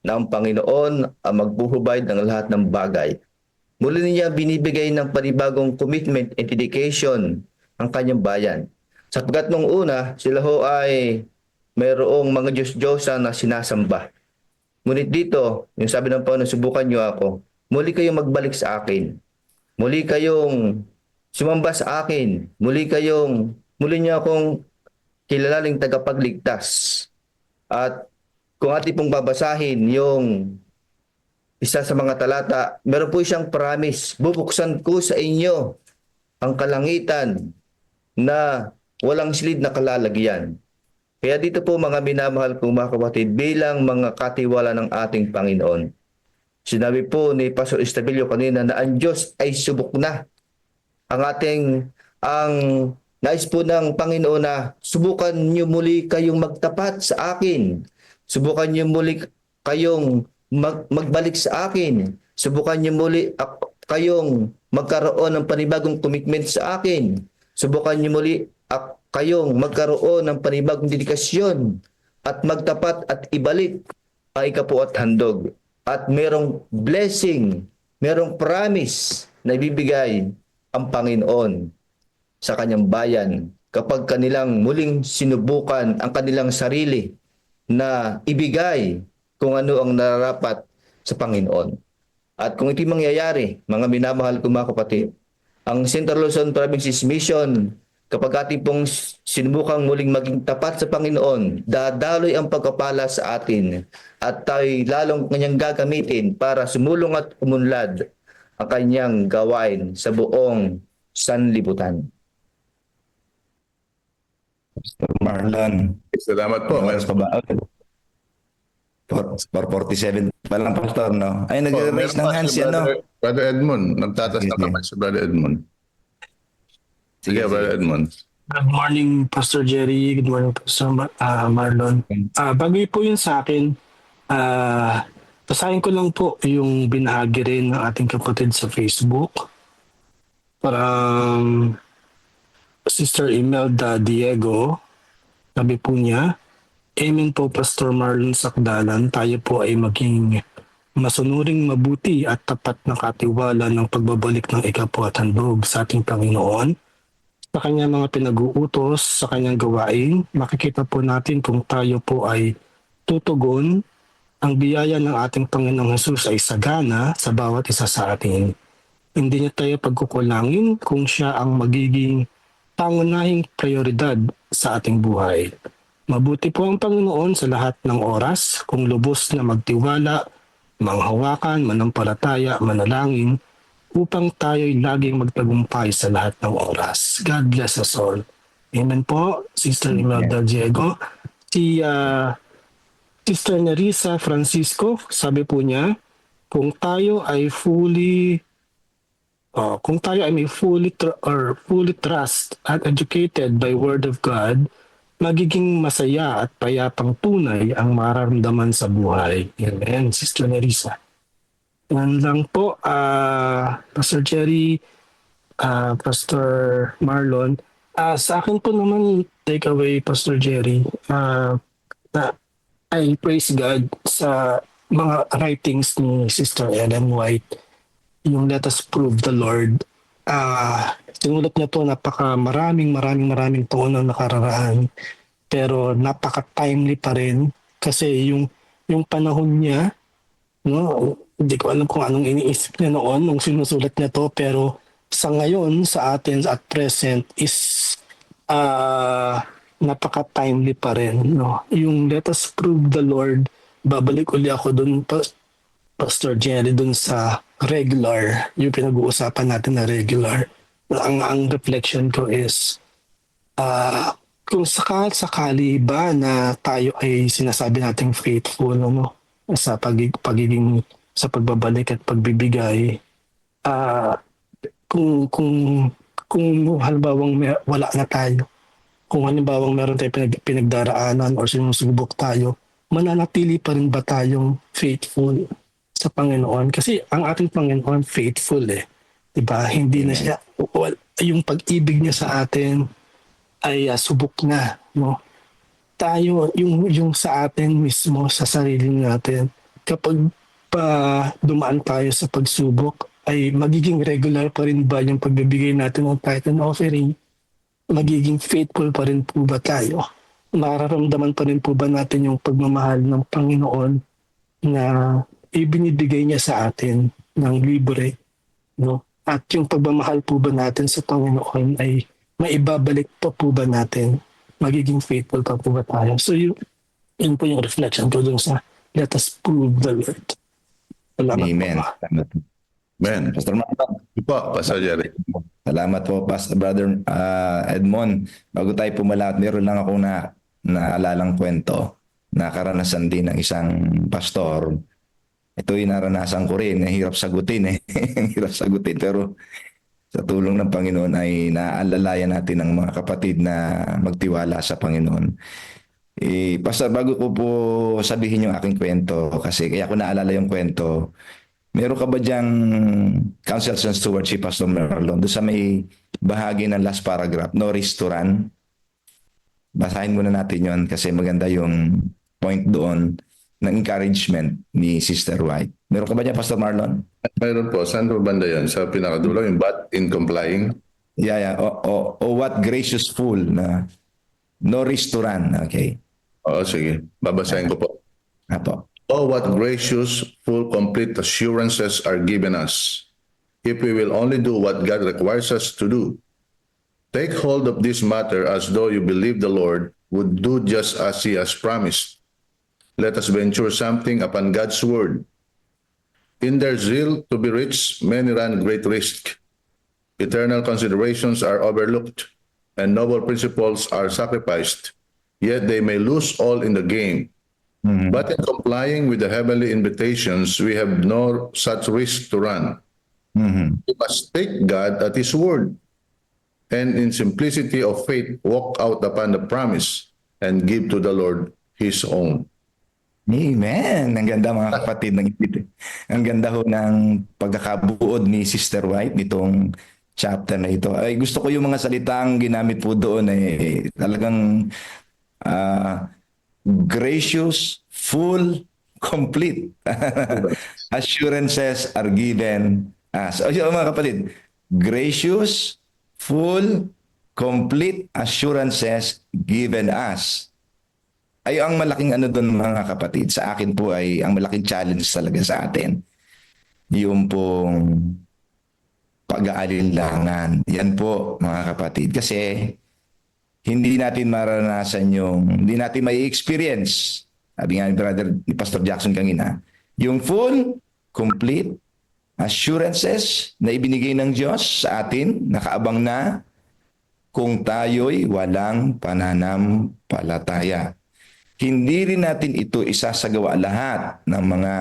na ang Panginoon ang magbuhubay ng lahat ng bagay. Muli niya binibigay ng panibagong commitment and dedication ang kanyang bayan. Sapagkat nung una, sila ho ay mayroong mga Diyos-Diyosa na sinasamba. Ngunit dito, yung sabi ng Panginoon, subukan niyo ako. Muli kayong magbalik sa akin. Muli kayong sumamba sa akin. Muli niyo akong kilalaning tagapagligtas. At kung ating pong babasahin yung isa sa mga talata, meron po siyang promise, bubuksan ko sa inyo ang kalangitan na walang silid na kalalagyan. Kaya dito po mga minamahal kong mga kapatid, bilang mga katiwala ng ating Panginoon, sinabi po ni Pastor Estabilio kanina na ang Diyos ay subok na. Ang nais po ng Panginoon na subukan niyo muli kayong magtapat sa akin. Subukan niyo muli kayong magbalik sa akin. Subukan niyo muli kayong magkaroon ng panibagong commitment sa akin. Subukan niyo muli kayong magkaroon ng panibagong dedikasyon at magtapat at ibalik ang ikapu at handog. At merong blessing, merong promise na ibibigay ang Panginoon sa kanyang bayan kapag kanilang muling sinubukan ang kanilang sarili na ibigay kung ano ang nararapat sa Panginoon. At kung iti mangyayari, mga minamahal ko mga kapatid, ang Central Luzon Province's mission, kapag ating pong sinubukang muling maging tapat sa Panginoon, dadaloy ang pagkapala sa atin at tayo'y lalong kanyang gagamitin para sumulong at umunlad ang kanyang gawain sa buong sanlibutan. Pastor Marlon. Salamat po. Meron pa ba? 447 pa lang, Pastor, no? Ay, nag-raise ng hands yan, no? Brother Edmond, nagtatas na kamay si Brother Edmond. Sige, Brother Edmond. Good morning, Pastor Jerry. Good morning, Pastor Marlon. Bago po yun sa akin, basahin ko lang po yung binahagi rin ng ating kapatid sa Facebook. Parang Sister Imelda Diego, sabi po niya, Amen po, Pastor Marlon Sakdalan. Tayo po ay maging masunuring mabuti at tapat na katiwala ng pagbabalik ng ikapu at handog sa ating Panginoon. Sa kanyang mga pinag-uutos, sa kanyang gawain, makikita po natin kung tayo po ay tutugon, ang biyaya ng ating Panginoong Hesus ay sagana sa bawat isa sa atin. Hindi niya tayo pagkukulangin kung siya ang magiging pangunahing prioridad sa ating buhay. Mabuti po ang Panginoon sa lahat ng oras kung lubos na magtiwala, manghawakan, manampalataya, manalangin, upang tayo'y laging magtagumpay sa lahat ng oras. God bless us all. Amen po, Sister Imelda Diego. Si Sister Nerissa Francisco, sabi po niya, kung tayo ay may fully trust at educated by Word of God, magiging masaya at payapang tunay ang mararamdaman sa buhay. Amen, Sister Nerissa. Yan lang po, Pastor Jerry, Pastor Marlon. Sa akin po naman, takeaway, Pastor Jerry, I praise God sa mga writings ni Sister Ellen White, yung Let Us Prove the Lord, sinulat niya to maraming taon na nakararaan, pero napaka-timely pa rin kasi yung panahon niya, no, hindi ko alam kung anong iniisip niya noon nung sinusulat niya to, pero sa ngayon, sa atin at present is napaka-timely pa rin. No? Yung Let Us Prove the Lord, babalik uli ako dun, Pastor Jerry, dun sa regular, yung pinag-uusapan natin na regular. Ang reflection ko is, kung sakali ba na tayo ay sinasabi nating faithful, ano, sa pagiging sa pagbabalik at pagbibigay, kung halimbawang wala na tayo, kung halimbawang meron tayong pinagdaraanan or sinusubok tayo, mananatili pa rin ba tayong faithful sa Panginoon? Kasi ang ating Panginoon faithful diba? Hindi na siya, yung pag-ibig niya sa atin ay subok na, no? Tayo, yung sa atin mismo, sa sarili natin, kapag dumaan tayo sa pagsubok, ay magiging regular pa rin ba yung pagbibigay natin ng tithe and offering? Magiging faithful pa rin po ba tayo? Mararamdaman pa rin po ba natin yung pagmamahal ng Panginoon na ibinibigay niya sa atin ng libre, no? At yung pagmamahal po ba natin sa Panginoon ay maibabalik pa po ba natin? Magiging faithful pa po ba tayo? So yun po yung reflection ko dun sa Let Us Prove the Lord. Salamat Amen. po. Salamat. Man, Pastor Marlon. po, Pastor Jerry. Salamat po, Pastor Brother Edmond. Bago tayo pumalat, meron lang ako naalalang kwento na karanasan din ng isang pastor. Ito yung naranasan ko rin. Hirap sagutin Hirap sagutin. Pero sa tulong ng Panginoon ay naaalalayan natin ang mga kapatid na magtiwala sa Panginoon. Pastor, bago ko po sabihin yung aking kwento, kasi kaya ko naalala yung kwento, meron ka ba diyang counsels and stewardship, Pastor Marlon, doon sa may bahagi ng last paragraph, no restaurant? Basahin muna natin yon kasi maganda yung point doon ng encouragement ni Sister White. Meron ka ba dyan, Pastor Marlon? Mayroon po. Saan po banda yan? Sa pinakadulo, yung but in complying? Yeah. O what gracious fool na no restaurant. Okay. Oo, sige. Babasahin ko po. Apo. Oh, what gracious, full, complete assurances are given us if we will only do what God requires us to do. Take hold of this matter as though you believe the Lord would do just as He has promised. Let us venture something upon God's word. In their zeal to be rich, many run great risk. Eternal considerations are overlooked, and noble principles are sacrificed, yet they may lose all in the game. But in complying with the heavenly invitations, we have no such risk to run. We must take God at His word, and in simplicity of faith, walk out upon the promise and give to the Lord His own. Amen. Ang ganda mga kapatid. Ang ganda ho ng pagkakabuod ni Sister White nitong chapter na ito. Ay, gusto ko yung mga salitang ginamit po doon talagang gracious, full, complete. Assurances are given us. O mga kapatid, gracious, full, complete assurances given us. Ay ang malaking doon mga kapatid. Sa akin po ay ang malaking challenge talaga sa atin. Yung pong pag-aalinlangan. Yan po mga kapatid. Kasi hindi natin maranasan hindi natin may experience. Sabi nga ni Pastor Jackson kanina, yung full, complete assurances na ibinigay ng Diyos sa atin, nakaabang na kung tayo'y walang pananampalataya. Hindi rin natin ito isasagawa lahat ng mga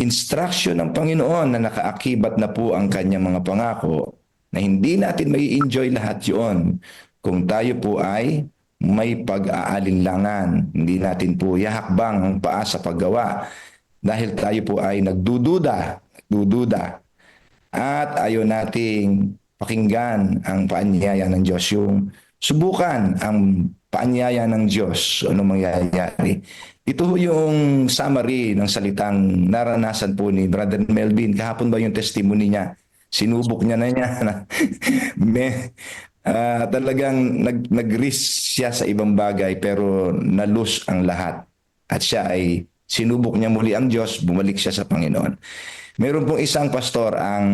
instruction ng Panginoon na nakaakibat na po ang kanyang mga pangako, na hindi natin may enjoy lahat yon kung tayo po ay may pag-aalinlangan. Hindi natin po yahakbang ang paa sa paggawa dahil tayo po ay nagdududa at ayaw nating pakinggan ang paanyaya ng Diyos, yung subukan ang paanyaya ng Diyos, ano mangyayari. Ito ho yung summary ng salitang naranasan po ni Brother Melvin. Kahapon ba yung testimony niya? Sinubok niya na niya. Talagang nag-risk siya sa ibang bagay pero na-lose ang lahat. At siya ay sinubok niya muli ang Diyos, bumalik siya sa Panginoon. Meron pong isang pastor ang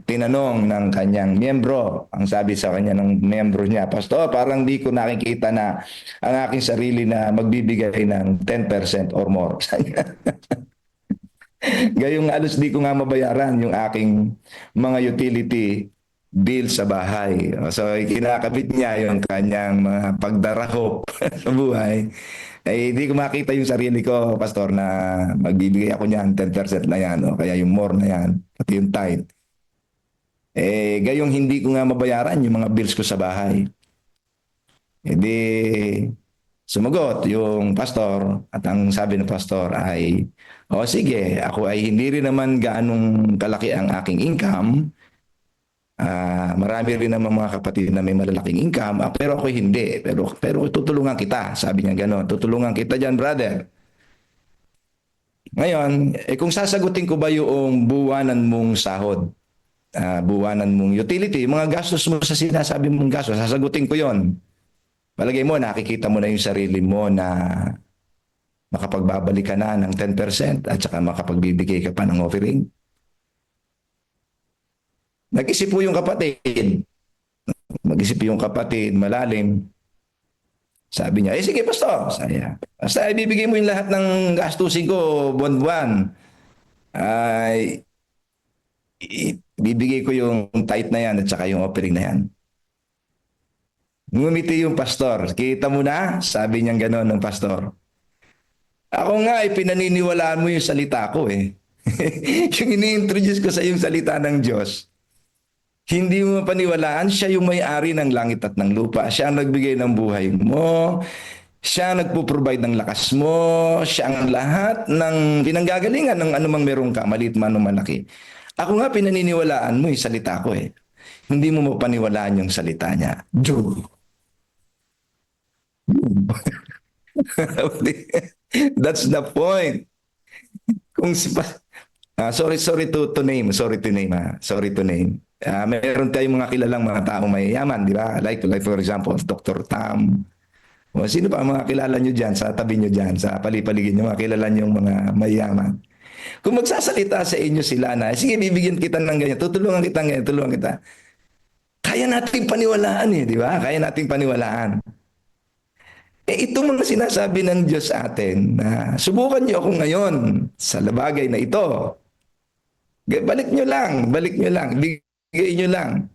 tinanong ng kanyang miyembro. Ang sabi sa kanya ng miyembro niya, Pastor, parang di ko nakikita na ang aking sarili na magbibigay ng 10% or more. Gayong alos di ko nga mabayaran yung aking mga utility bill sa bahay. So, kinakabit niya yung kanyang mga pagdarahop sa buhay. Eh, hindi ko makita yung sarili ko, Pastor, na magbibigay ako niyan, 10% na yan, o kaya yung more na yan, pati yung tithe. Eh, gayong hindi ko nga mabayaran yung mga bills ko sa bahay. Eh, di, sumagot yung pastor, at ang sabi ng pastor ay, o sige, ako ay hindi rin naman gaanong kalaki ang aking income. Marami rin naman mga kapatid na may malalaking income, pero ako hindi. Pero tutulungan kita. Sabi niya gano'n, tutulungan kita dyan, brother. Ngayon, kung sasagutin ko ba yung buwanan mong sahod, buwanan mong utility, mga gastos mo sa sinasabi mong gastos, sasagutin ko yon. Palagay mo, nakikita mo na yung sarili mo na makapagbabalik ka na ng 10% at saka makapagbibigay ka pa ng offering. Nag-isip po yung kapatid. Mag-isip yung kapatid, malalim. Sabi niya, sige pastor. Basta ibibigay mo yung lahat ng gastusin ko buwan-buwan. Ibibigay ko yung tithe na yan at saka yung offering na yan. Ngumiti yung pastor. Kita mo na? Sabi niya gano'n ng pastor. Ako nga, pinaniniwalaan mo yung salita ko eh. Yung ini-introduce ko sa yung salita ng Diyos. Hindi mo paniwalaan, siya yung may-ari ng langit at ng lupa. Siya ang nagbigay ng buhay mo. Siya ang nagpo-provide ng lakas mo. Siya ang lahat ng pinanggagalingan ng anumang meron ka, maliit man o malaki. Ako nga, pinaniniwalaan mo yung salita ko eh. Hindi mo mapaniwalaan yung salita niya. That's the point. Kung sorry to name. Meron tayong mga kilalang mga taong mayayaman, di ba? Like for example, Dr. Tam. O sino pa ang mga kilala nyo dyan, sa tabi nyo dyan, sa palipaligid nyo, mga kilala nyo mga mayayaman. Kung magsasalita sa inyo sila na, sige, bibigyan kita ng ganyan, tutulungan kita ng ganyan, tutulungan kita. Kaya nating paniwalaan eh, di ba? Kaya nating paniwalaan. Ito mga sinasabi ng Diyos sa atin na subukan nyo ako ngayon sa labagay na ito. Balik nyo lang. Bigay nyo lang.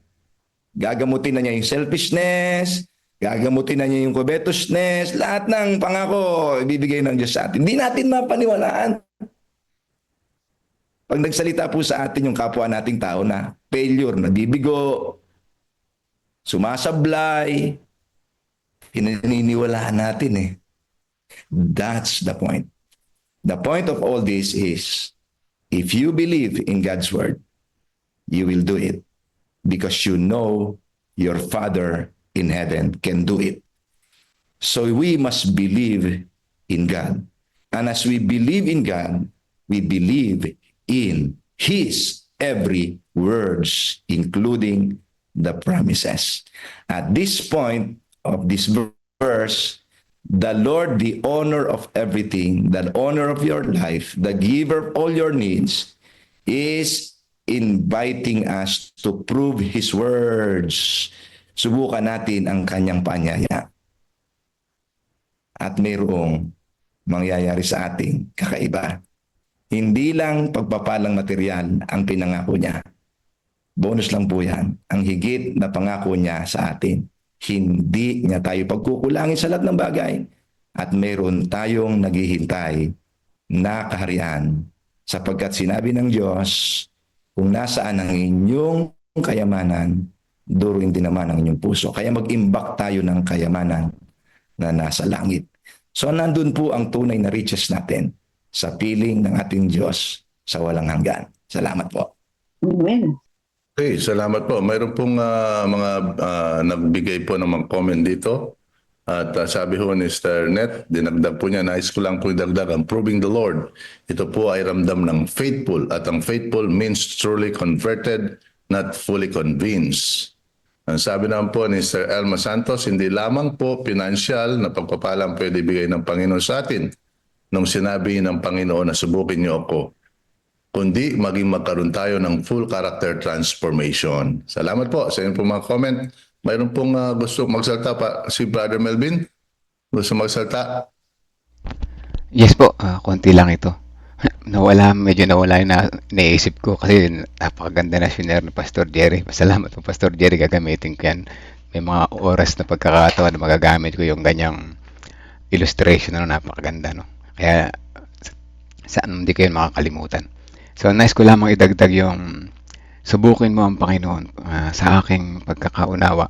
Gagamutin na niya yung selfishness, gagamutin na niya yung covetousness, lahat ng pangako ibibigay ng Diyos sa atin. Hindi natin mapaniwalaan. Pag nagsalita po sa atin yung kapwa nating tao na failure, nabibigo, sumasablay, pinaniniwalaan natin eh. That's the point. The point of all this is, if you believe in God's word, you will do it because you know your Father in heaven can do it. So we must believe in God. And as we believe in God, we believe in His every words, including the promises. At this point of this verse, the Lord, the owner of everything, the owner of your life, the giver of all your needs, is inviting us to prove His words. Subukan natin ang kanyang paanyaya. At mayroong mangyayari sa ating kakaiba. Hindi lang pagpapalang material ang pinangako niya. Bonus lang po yan. Ang higit na pangako niya sa atin. Hindi niya tayo pagkukulangin sa lahat ng bagay. At mayroon tayong naghihintay na kaharian. Sapagkat sinabi ng Diyos, kung nasaan ang inyong kayamanan, duruin din naman ang inyong puso. Kaya mag-imbak tayo ng kayamanan na nasa langit. So nandun po ang tunay na riches natin sa piling ng ating Diyos sa walang hanggan. Salamat po. Amen. Okay, salamat po. Mayroon pong mga nagbigay po ng mga comment dito. At sabi ho ni Mr. Net, dinagdag po niya, nais ko lang po idagdag ang proving the Lord. Ito po ay ramdam ng faithful at ang faithful means truly converted, not fully convinced. Ang sabi naman po ni Sir Elma Santos, hindi lamang po financial na pagpapalang pwede bigay ng Panginoon sa atin nung sinabi ng Panginoon na subukin niyo ako, kundi maging magkaroon tayo ng full character transformation. Salamat po sa inyong mga comment. Mayroon pong gusto magsalta pa si Brother Melvin? Gusto magsalta? Yes po, konti lang ito. Medyo nawala yung naisip ko kasi napakaganda na shinare ni Pastor Jerry. Pasalamat po Pastor Jerry, gagamitin ko yan. May mga oras na pagkakataon na magagamit ko yung ganyang illustration na napakaganda. No? Kaya saan hindi ko yun makakalimutan. So nice ko lamang idagdag yung subukin mo ang Panginoon. Sa aking pagkakaunawa,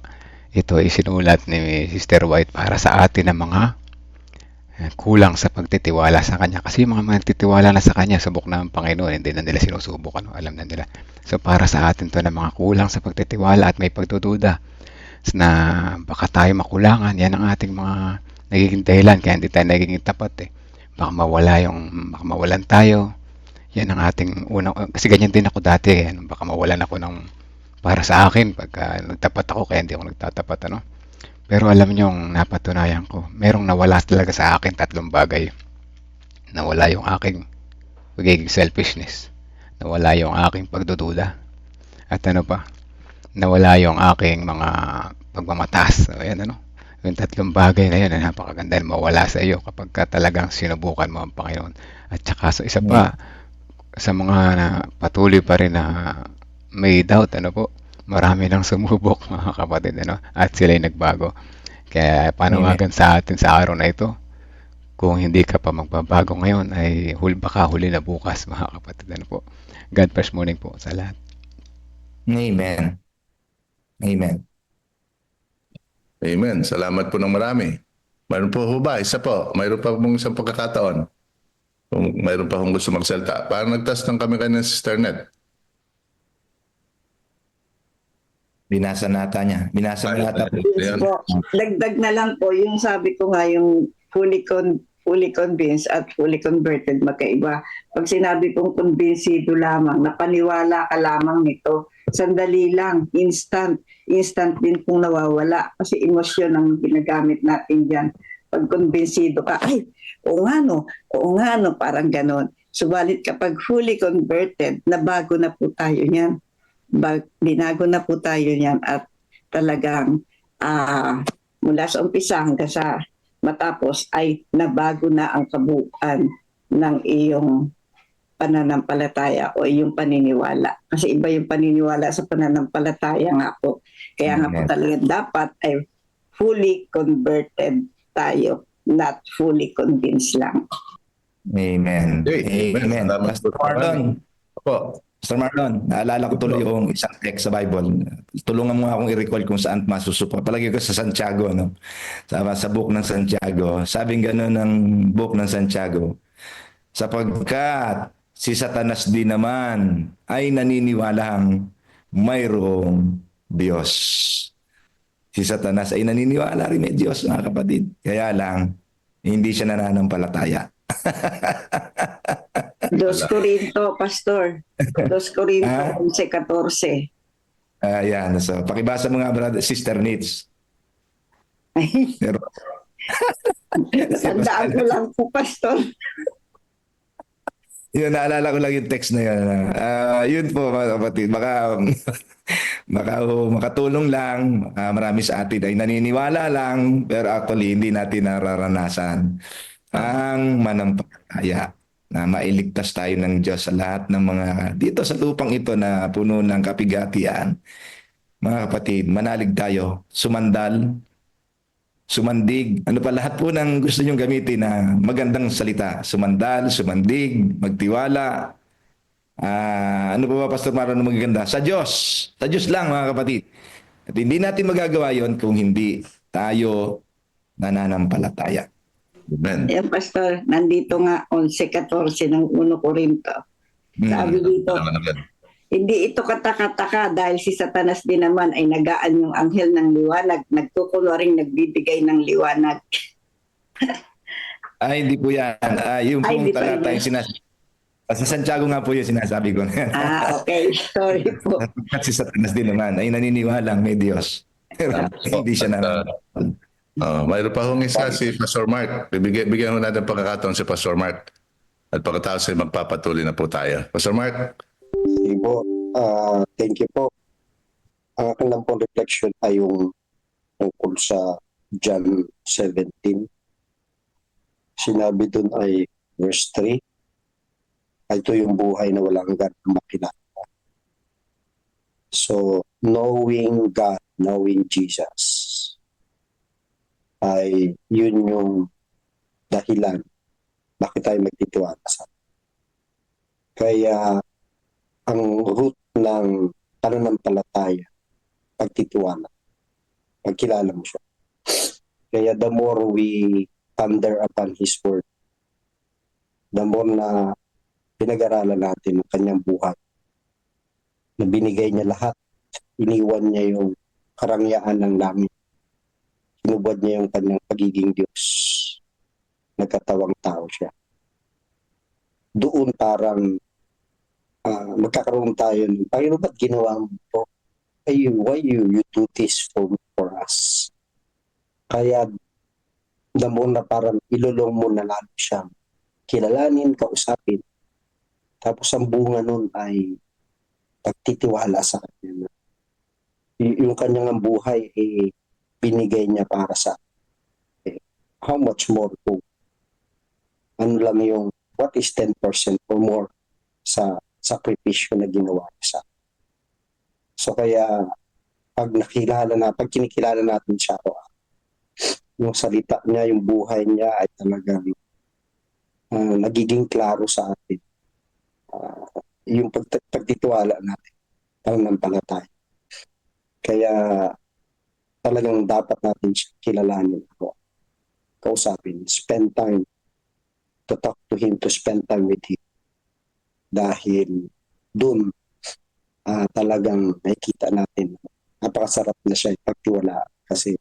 ito ay sinulat ni Sister White para sa atin ng mga kulang sa pagtitiwala sa Kanya. Kasi yung mga nagtitiwala na sa Kanya, subok na ang Panginoon, hindi na nila sinusubok. Alam na nila. So para sa atin to ng mga kulang sa pagtitiwala at may pagdududa na baka tayo makulangan, yan ang ating mga nagiging dahilan kaya hindi tayo nagiging tapat. Baka mawalan tayo. Yan ang ating unang, kasi ganyan din ako dati, baka mawalan ako ng para sa akin pagka nagtapat ako kaya hindi ako nagtatapat, ano. Pero alam niyo, napatunayan ko, merong nawala talaga sa akin 3 bagay. Nawala yung aking pagiging selfishness, nawala yung aking pagdududa, at ano pa, nawala yung aking mga pagmamataas. Ayan, ano. Yung 3 bagay na yun, napakaganda na mawala sa iyo kapag talagang sinubukan mo ang Panginoon. At saka sa isa pa, sa mga patuloy pa rin na may doubt, ano po, marami nang sumubok mga kapatid, ano, at sila'y nagbago. Kaya panawagan sa atin sa araw na ito, kung hindi ka pa magbabago ngayon, ay baka huli na bukas mga kapatid, ano po. God bless morning po sa lahat. Amen. Amen. Amen. Salamat po ng marami. Mayroon po ho ba? Isa po. Mayroon pa pong isang pagkakataon. Kung mayroon pa akong gusto magsalta. Parang nagtas ng kami kanina si Sister Net. Binasa nata niya. Binasa mo nata po. Yes po. Dagdag na lang po, yung sabi ko nga, yung fully convinced at fully converted, magkaiba. Pag sinabi kong convincido lamang, napaniwala ka lamang nito, sandali lang, instant din pong nawawala. Kasi emosyon ang ginagamit natin dyan. Pag convincido ka, ay, oo nga no, parang ganon. Subalit kapag fully converted, nabago na po tayo niyan. Binago na po tayo niyan at talagang mula sa umpisa hanggang sa matapos ay nabago na ang kabuuan ng iyong pananampalataya o iyong paniniwala. Kasi iba yung paniniwala sa pananampalataya nga po. Kaya nga po talaga dapat ay fully converted tayo, not fully convinced lang. Amen. Amen. Pastor Marlon. Opo. Pastor Marlon, naalala ko tuloy yung isang text sa Bible. Tulungan mo akong i-recall kung saan masusupo. Palagi ko sa Santiago, no? Sa book ng Santiago. Sabing gano'n ng book ng Santiago. Sapagkat si Satanas din naman ay naniniwalang mayroong Diyos. Si Satanas ay naniniwala rin may Diyos, mga kapatid. Kaya lang, hindi siya nananampalataya. 2 Corinto, Pastor. 2 Corinto 11:14. Ayan. So, pakibasa mo nga, brother, Sister Nitz. Pero, Tandaan ko lang po, Pastor. yun, naalala ko lang yung text na yun. Yun po, mga kapatid. Makatulong lang. Marami sa atin ay naniniwala lang, pero actually hindi natin nararanasan ang manampalataya na mailigtas tayo ng Diyos sa lahat ng mga dito sa lupang ito na puno ng kapigatian. Mga kapatid, manalig tayo, sumandig, ano pa lahat po ng gusto nyong gamitin na magandang salita. Sumandig, magtiwala. Ano pa ba, Pastor Marlon, na magaganda? Sa Diyos lang, mga kapatid. At hindi natin magagawa yon kung hindi tayo nananampalataya. Amen. Yan, Pastor, nandito nga 11:14 ng 1 Corinto. Sabi dito, Hindi ito kataka-taka dahil si Satanas din naman ay nagaan yung anghel ng liwanag, nagkukunwaring nagbibigay ng liwanag. Ay, hindi po yan. Yung Ay, pong hindi pa talata yun. yung sinasabi. Sa Santiago nga po yung sinasabi ko. Okay. Sorry po. At si Satanas din naman ay naniniwalang may Diyos. Pero hindi siya naman. Mayroon pa hong isa si Pastor Mark. Bigyan ho natin pagkakataon si Pastor Mark. At pagkatapos ay magpapatuloy na po tayo. Pastor Mark. Sige po. Thank you po. Ang akin lang pong reflection ay yung tungkol sa John 17. Sinabi dun ay verse 3. Ito yung buhay na walang hanggan na makilala. So, knowing God, knowing Jesus, ay yun yung dahilan bakit tayo magtitiwala sa Kaya ang root ng pananampalataya, pagtitiwala, pagkilala mo siya. Kaya the more we ponder upon His Word, the more na pinag-aralan natin ang kanyang buhay, na binigay niya lahat, iniwan niya yung karangyaan ng langit, hinubad niya yung kanyang pagiging Diyos, nagkatawang tao siya. Doon parang magkakaroon tayo ng, Panginoon, ba't ginawa mo ito? Why you do this for us? Kaya damo na parang ilulong mo na lalo siya. Kilalanin, kausapin. Tapos ang bunga nun ay pagtitiwala sa kanya. Yung kanyang buhay binigay niya para sa how much more kung ano lang yung what is 10% or more sa sakripisyo na ginawa niya sa atin. So kaya pag kinikilala natin siya, yung salita niya, yung buhay niya ay talagang nagiging klaro sa atin. Yung pagtitiwala natin, pananampalataya. Kaya talagang dapat natin siya kilalanin ako. Kausapin, spend time to talk to Him, to spend time with Him. Dahil dun talagang nakikita natin napakasarap na siya ipagtiwala kasi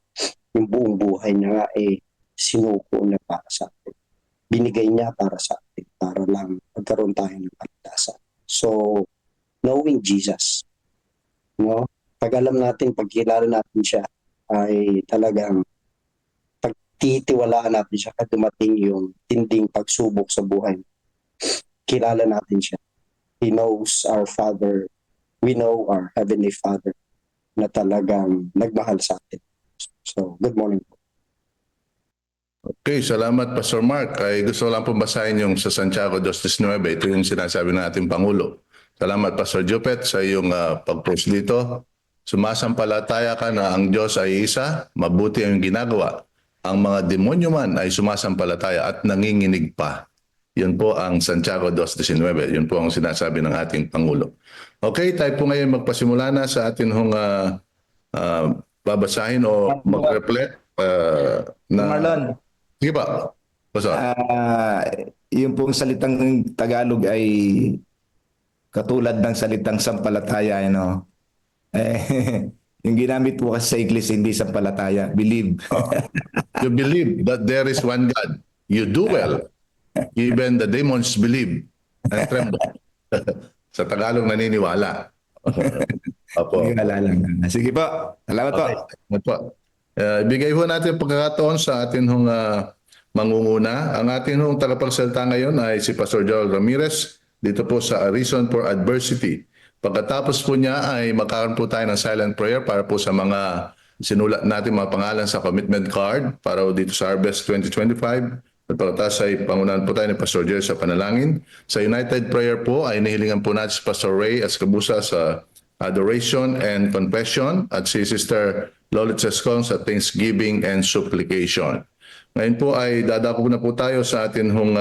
yung buong buhay niya nga sinuko niya para sa atin. Binigay niya para sa atin para lang magkaroon tayo ng kaligtasan. So, knowing Jesus, no? Pag alam natin, pagkilala natin siya, ay talagang pagtitiwalaan natin siya at dumating yung tinding pagsubok sa buhay. Kilala natin siya. He knows our Father. We know our Heavenly Father na talagang nagmahal sa atin. So, good morning po. Okay, salamat Pastor Mark. Ay gusto lang pong basahin yung sa Santiago 2:19. Ito yung sinasabi ng ating Pangulo. Salamat Pastor Jupet sa iyong pag-post dito. Sumasampalataya ka na ang Diyos ay isa, mabuti ang ginagawa. Ang mga demonyo man ay sumasampalataya at nanginginig pa. Yun po ang Santiago 2:19. Yun po ang sinasabi ng ating Pangulo. Okay, tayo po ngayon magpasimula na sa atin hong babasahin o mag-reflect na... Marlon. Sige ba? Yung pong salitang Tagalog ay katulad ng salitang sampalataya, no? Yung ginamit po kasi sa English, hindi sampalataya, believe. You believe that there is one God. You do well. Even the demons believe and tremble. Sa Tagalog, naniniwala. Opo. Naniniwala lang. Sige po. Salamat po. Salamat po. Ibigay po natin pagkakataon sa atin hong mangunguna. Ang atin hong tagapagsalita ngayon ay si Pastor Joel Ramirez dito po sa A Reason for Adversity. Pagkatapos po niya ay magkakaroon po tayo ng silent prayer para po sa mga sinulat natin mga pangalan sa commitment card para dito sa Harvest 2025. At pagkatapos ay pangunahan po tayo ni Pastor Jerry sa panalangin. Sa United Prayer po ay nahilingan po natin si Pastor Ray Escabusa sa Adoration and Confession at si Sister Lolit Sescon sa Thanksgiving and Supplication. Ngayon po ay dadako na po tayo sa atin hong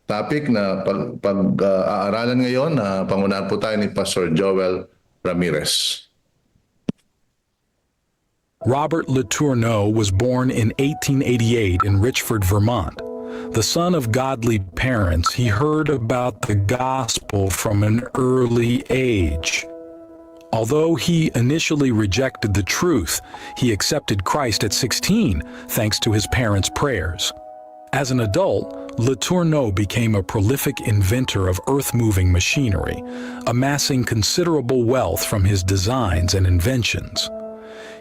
topic na pag-aaralan ngayon na pangunahan po tayo ni Pastor Joel Ramirez. Robert Letourneau was born in 1888 in Richford, Vermont. The son of godly parents, he heard about the gospel from an early age. Although he initially rejected the truth, he accepted Christ at 16 thanks to his parents' prayers. As an adult, Letourneau became a prolific inventor of earth-moving machinery, amassing considerable wealth from his designs and inventions.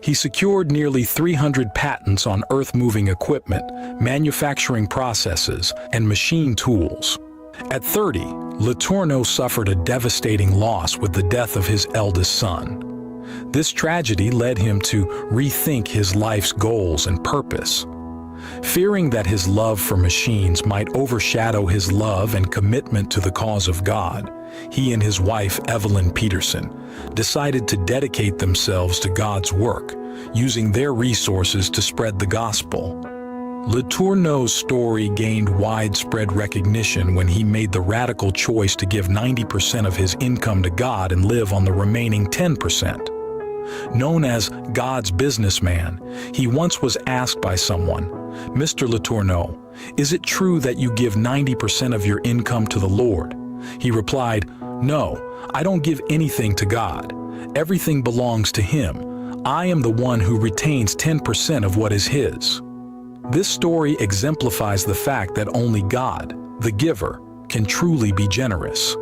He secured nearly 300 patents on earth-moving equipment, manufacturing processes, and machine tools. At 30, Letourneau suffered a devastating loss with the death of his eldest son. This tragedy led him to rethink his life's goals and purpose. Fearing that his love for machines might overshadow his love and commitment to the cause of God, he and his wife, Evelyn Peterson, decided to dedicate themselves to God's work, using their resources to spread the gospel. Letourneau's story gained widespread recognition when he made the radical choice to give 90% of his income to God and live on the remaining 10%. Known as God's businessman, he once was asked by someone, "Mr. Letourneau, is it true that you give 90% of your income to the Lord?" He replied, "No, I don't give anything to God. Everything belongs to Him. I am the one who retains 10% of what is His." This story exemplifies the fact that only God, the giver, can truly be generous.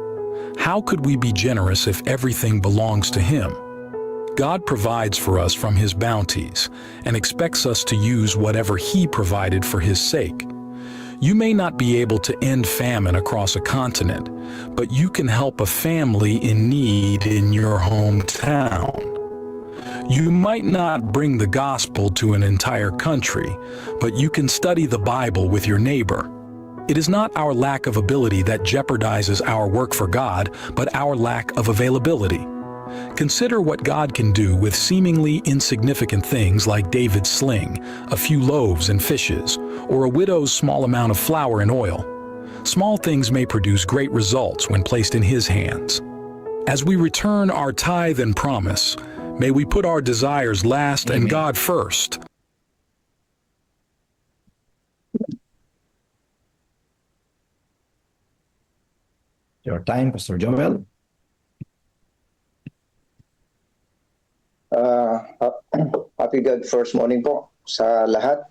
How could we be generous if everything belongs to Him? God provides for us from His bounties and expects us to use whatever He provided for His sake. You may not be able to end famine across a continent, but you can help a family in need in your hometown. You might not bring the gospel to an entire country, but you can study the Bible with your neighbor. It is not our lack of ability that jeopardizes our work for God, but our lack of availability. Consider what God can do with seemingly insignificant things like David's sling, a few loaves and fishes, or a widow's small amount of flour and oil. Small things may produce great results when placed in His hands. As we return our tithe and promise, may we put our desires last and God first. Your time, Pastor Joel. Happy God first morning po sa lahat.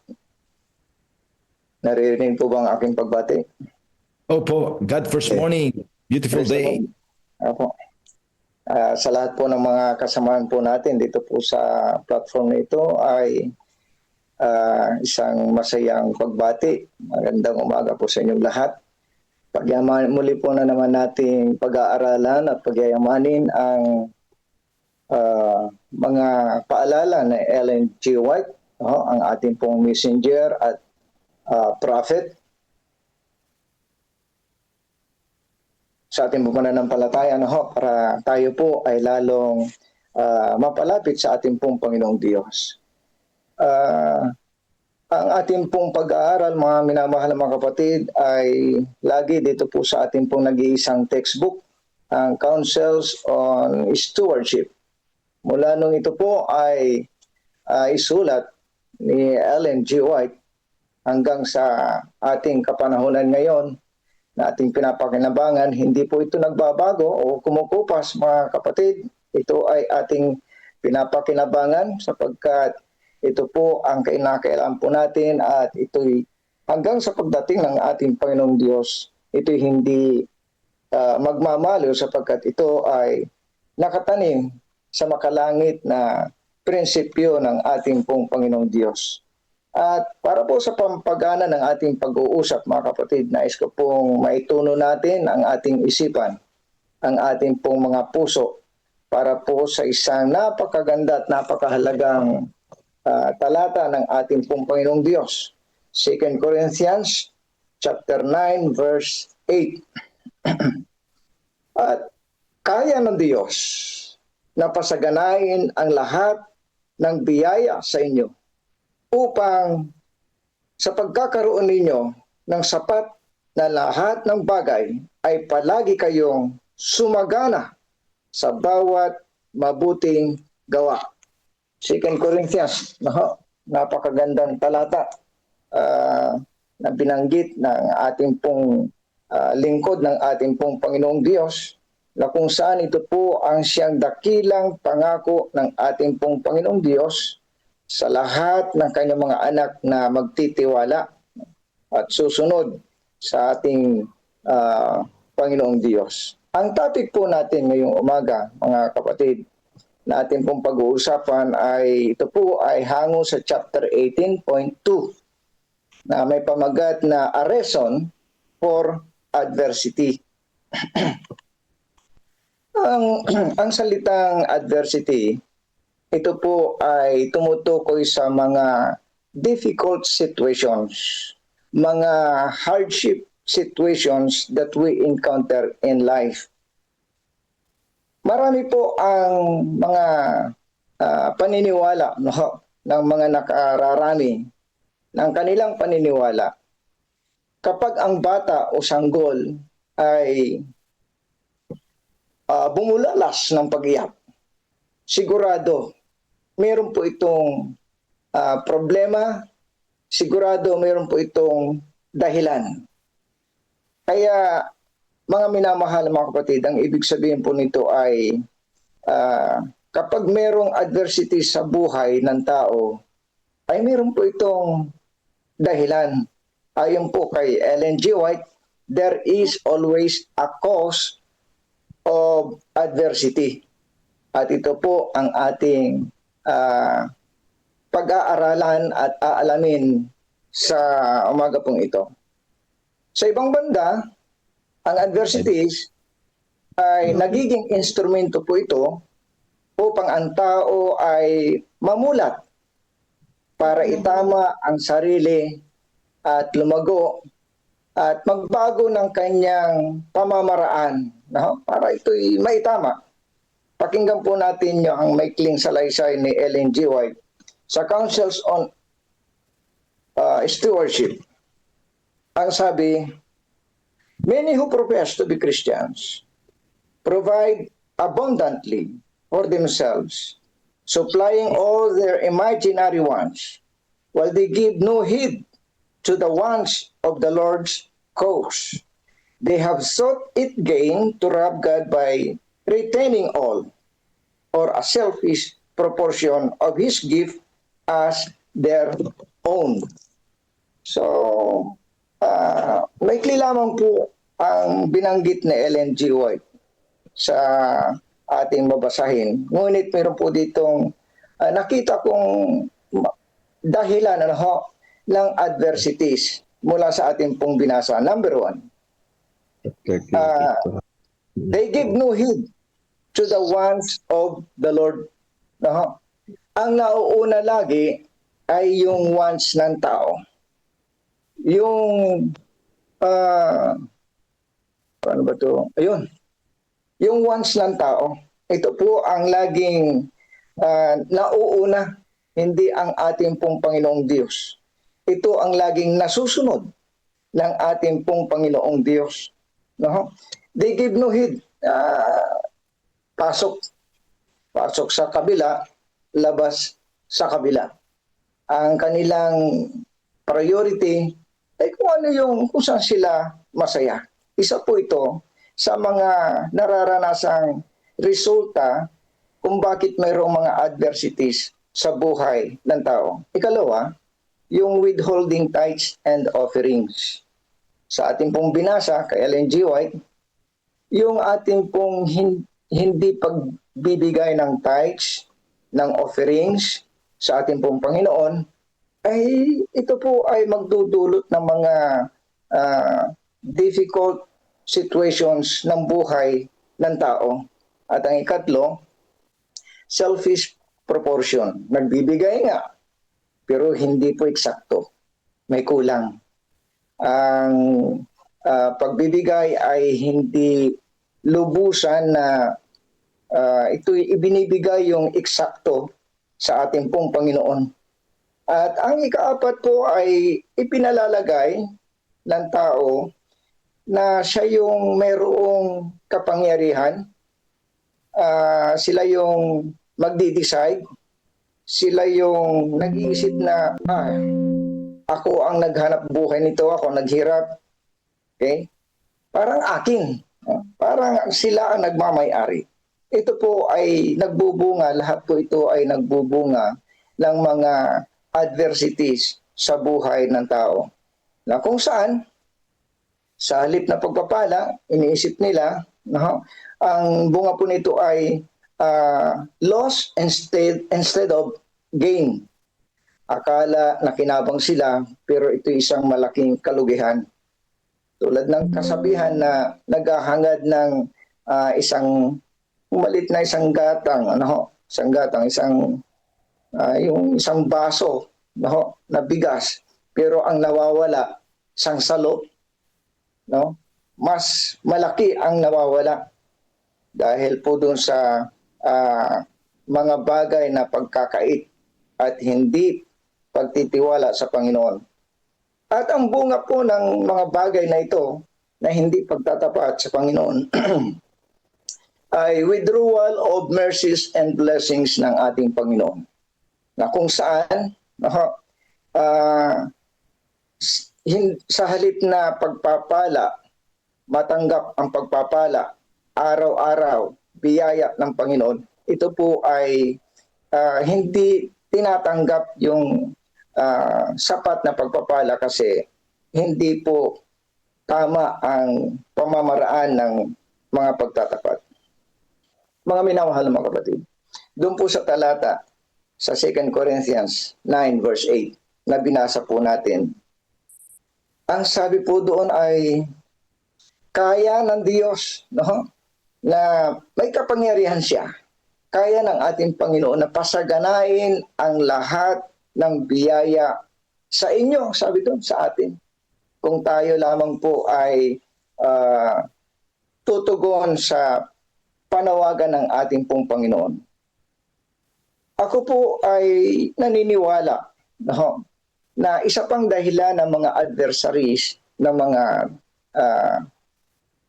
Naririnig po ba ang aking pagbati? Opo, God first morning. Beautiful First day. Opo. Sa lahat po ng mga kasamahan po natin dito po sa platform na ito ay isang masayang pagbati. Magandang umaga po sa inyong lahat. Muli po na naman nating pag-aaralan at pagyayamanin ang mga paalala na Ellen G. White, ang ating pong messenger at prophet sa ating pananampalataya para tayo po ay lalong mapalapit sa ating pong Panginoong Diyos. Ang ating pong pag-aaral, mga minamahal na mga kapatid, ay lagi dito po sa ating pong nag-iisang textbook, ang Counsels on Stewardship. Mula nung ito po ay isulat ni Ellen G. White hanggang sa ating kapanahunan ngayon na ating pinapakinabangan, hindi po ito nagbabago o kumukupas, mga kapatid. Ito ay ating pinapakinabangan sapagkat ito po ang kinakailangan po natin at ito'y hanggang sa pagdating ng ating Panginoong Diyos, ito'y hindi magmamaliw sapagkat ito ay nakatanim sa makalangit na prinsipyo ng ating pong Panginoong Diyos. At para po sa pampagana ng ating pag-uusap, mga kapatid, nais ko pong maituno natin ang ating isipan, ang ating pong mga puso, para po sa isang napakaganda at napakahalagang talata ng ating pong Panginoong Diyos. 2 Corinthians chapter 9 verse 8. At kaya ng Diyos na pasaganain ang lahat ng biyaya sa inyo upang sa pagkakaroon ninyo ng sapat na lahat ng bagay ay palagi kayong sumagana sa bawat mabuting gawa. 2 Corinthians, napakagandang talata. na binanggit ng ating pong lingkod ng ating pong Panginoong Diyos, na kung saan ito po ang siyang dakilang pangako ng ating pong Panginoong Diyos sa lahat ng kanyang mga anak na magtitiwala at susunod sa ating Panginoong Diyos. Ang topic po natin ngayong umaga, mga kapatid, na ating pong pag-uusapan ay ito po ay hango sa chapter 18.2 na may pamagat na a reason for adversity. Ang salitang adversity, ito po ay tumutukoy sa mga difficult situations, mga hardship situations that we encounter in life. Marami po ang mga paniniwala ng mga nakararami ng kanilang paniniwala. Kapag ang bata o sanggol ay bumulalas ng pag-iyak, sigurado meron po itong problema, sigurado meron po itong dahilan. Kaya mga minamahal mga kapatid, ang ibig sabihin po nito ay kapag merong adversity sa buhay ng tao, ay meron po itong dahilan. Ayon po kay Ellen G. White, there is always a cause of adversity. At ito po ang ating pag-aaralan at aalamin sa umaga pong ito. Sa ibang banda, ang adversities ay nagiging instrumento po ito upang ang tao ay mamulat para itama ang sarili at lumago at magbago ng kanyang pamamaraan, para ito'y maitama. Pakinggan po natin ang maikling salaysay ni Ellen G. White sa Councils on Stewardship. Ang sabi, many who profess to be Christians provide abundantly for themselves, supplying all their imaginary wants, while they give no heed to the wants of the Lord's cause. They have sought it gain to rob God by retaining all, or a selfish proportion of His gift as their own. So, maikli lamang po ang binanggit ni Ellen G. White sa ating babasahin. Ngunit meron po ditong nakita kong dahilan ng adversities mula sa ating pong binasa. Number 1, they give no heed to the wants of the Lord. Ang nauuna lagi ay yung wants ng tao. Yung paano ba to? Ayun. Yung wants ng tao, ito po ang laging nauuna, hindi ang ating pong Panginoong Diyos. Ito ang laging nasusunod ng ating pong Panginoong Diyos. They give no heed. Pasok sa kabila, labas sa kabila. Ang kanilang priority ay kung saan sila masaya. Isa po ito sa mga nararanasang resulta kung bakit mayroong mga adversities sa buhay ng tao. Ikalawa, yung withholding tithes and offerings. Sa ating pong binasa kay Ellen G. White, yung ating pong hindi pagbibigay ng tithes, ng offerings sa ating pong Panginoon, ay ito po ay magdudulot ng mga difficult situations ng buhay ng tao. At ang ikatlo, selfish proportion. Nagbibigay nga, pero hindi po eksakto. May kulang. Ang pagbibigay ay hindi lubusan na ito'y ibinibigay yung eksakto sa ating pong Panginoon. At ang ikaapat po ay ipinalalagay ng tao na siya yung mayroong kapangyarihan, sila yung magdi-decide, sila yung nag-iisip na ako ang naghanap buhay nito, ako ang naghirap. Okay? Parang akin. Parang sila ang nagmamay-ari. Ito po ay nagbubunga, lahat po ito ay nagbubunga ng mga adversities sa buhay ng tao. Na kung saan, sa halip na pagpapala, iniisip nila, no, ang bunga po nito ay loss instead of gain. Akala nakinabang sila, pero ito isang malaking kalugihan. Tulad ng kasabihan na naghahangad ng isang malit na isang gatang, yung isang baso, no, na bigas, pero ang nawawala isang salo, no? Mas malaki ang nawawala dahil po doon sa mga bagay na pagkakait at hindi pagtitiwala sa Panginoon. At ang bunga po ng mga bagay na ito na hindi pagtatapat sa Panginoon ay withdrawal of mercies and blessings ng ating Panginoon. Na kung saan sa halip na pagpapala, matanggap ang pagpapala, araw-araw, biyaya ng Panginoon, ito po ay hindi tinatanggap yung sapat na pagpapala kasi hindi po tama ang pamamaraan ng mga pagtatapat. Mga minamahal na mga kapatid, doon po sa talata sa 2 Corinthians 9 verse 8 na binasa po natin, ang sabi po doon ay kaya ng Diyos, no, na may kapangyarihan siya. Kaya ng ating Panginoon na pasaganain ang lahat ng biyaya sa inyo, sabi doon, sa atin. Kung tayo lamang po ay tutugon sa panawagan ng ating pong Panginoon. Ako po ay naniniwala, no, na isa pang dahilan ng mga adversaries, ng mga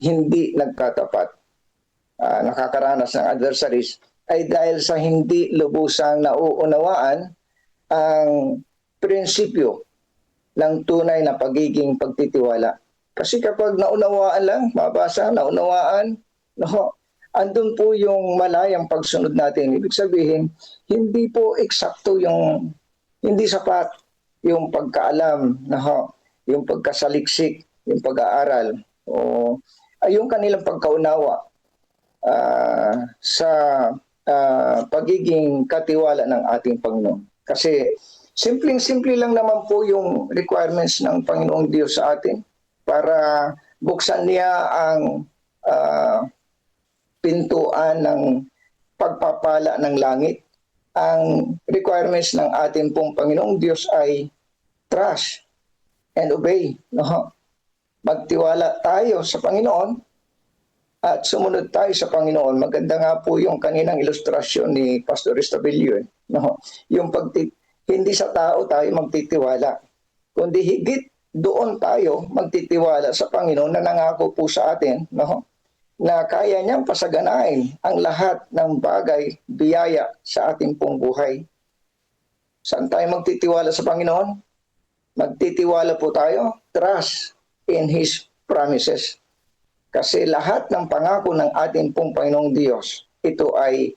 hindi nagkatapat, nakakaranas ng adversaries, ay dahil sa hindi lubusang nauunawaan ang prinsipyo ng tunay na pagiging pagtitiwala. Kasi kapag naunawaan lang, mabasa, naunawaan, no, andun po yung malayang pagsunod natin. Ibig sabihin, hindi po eksakto yung, hindi sapat yung pagkaalam, no, yung pagkasaliksik, yung pag-aaral, o yung kanilang pagkaunawa sa pagiging katiwala ng ating Panginoon. Kasi simpleng-simple lang naman po yung requirements ng Panginoong Diyos sa atin para buksan niya ang pintuan ng pagpapala ng langit. Ang requirements ng ating pong Panginoong Diyos ay trust and obey. No? Magtiwala tayo sa Panginoon at sumunod tayo sa Panginoon. Maganda nga po yung kaninang ilustrasyon ni Pastor Estabillo. No? Yung hindi sa tao tayo magtitiwala, kundi higit doon tayo magtitiwala sa Panginoon na nangako po sa atin, no, na kaya niyang pasaganain ang lahat ng bagay, biyaya sa ating pong buhay. Saan tayo magtitiwala sa Panginoon? Magtitiwala po tayo, trust in His promises. Kasi lahat ng pangako ng ating pong Panginoong Diyos, ito ay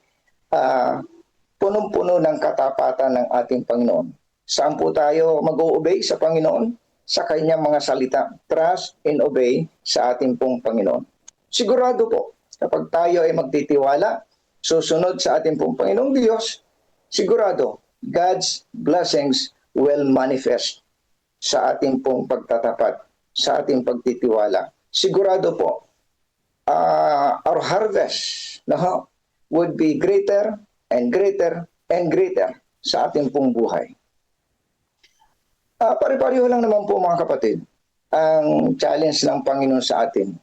punong-puno ng katapatan ng ating Panginoon. Saan po tayo mag-obey sa Panginoon? Sa kanyang mga salita. Trust and obey sa ating pong Panginoon. Sigurado po, kapag tayo ay magtitiwala, susunod sa ating pong Panginoong Diyos, sigurado, God's blessings will manifest sa ating pong pagtatapat, sa ating pagtitiwala. Sigurado po, our harvest would be greater and greater and greater sa ating pong buhay. Pare-pareho lang naman po mga kapatid ang challenge ng Panginoon sa atin.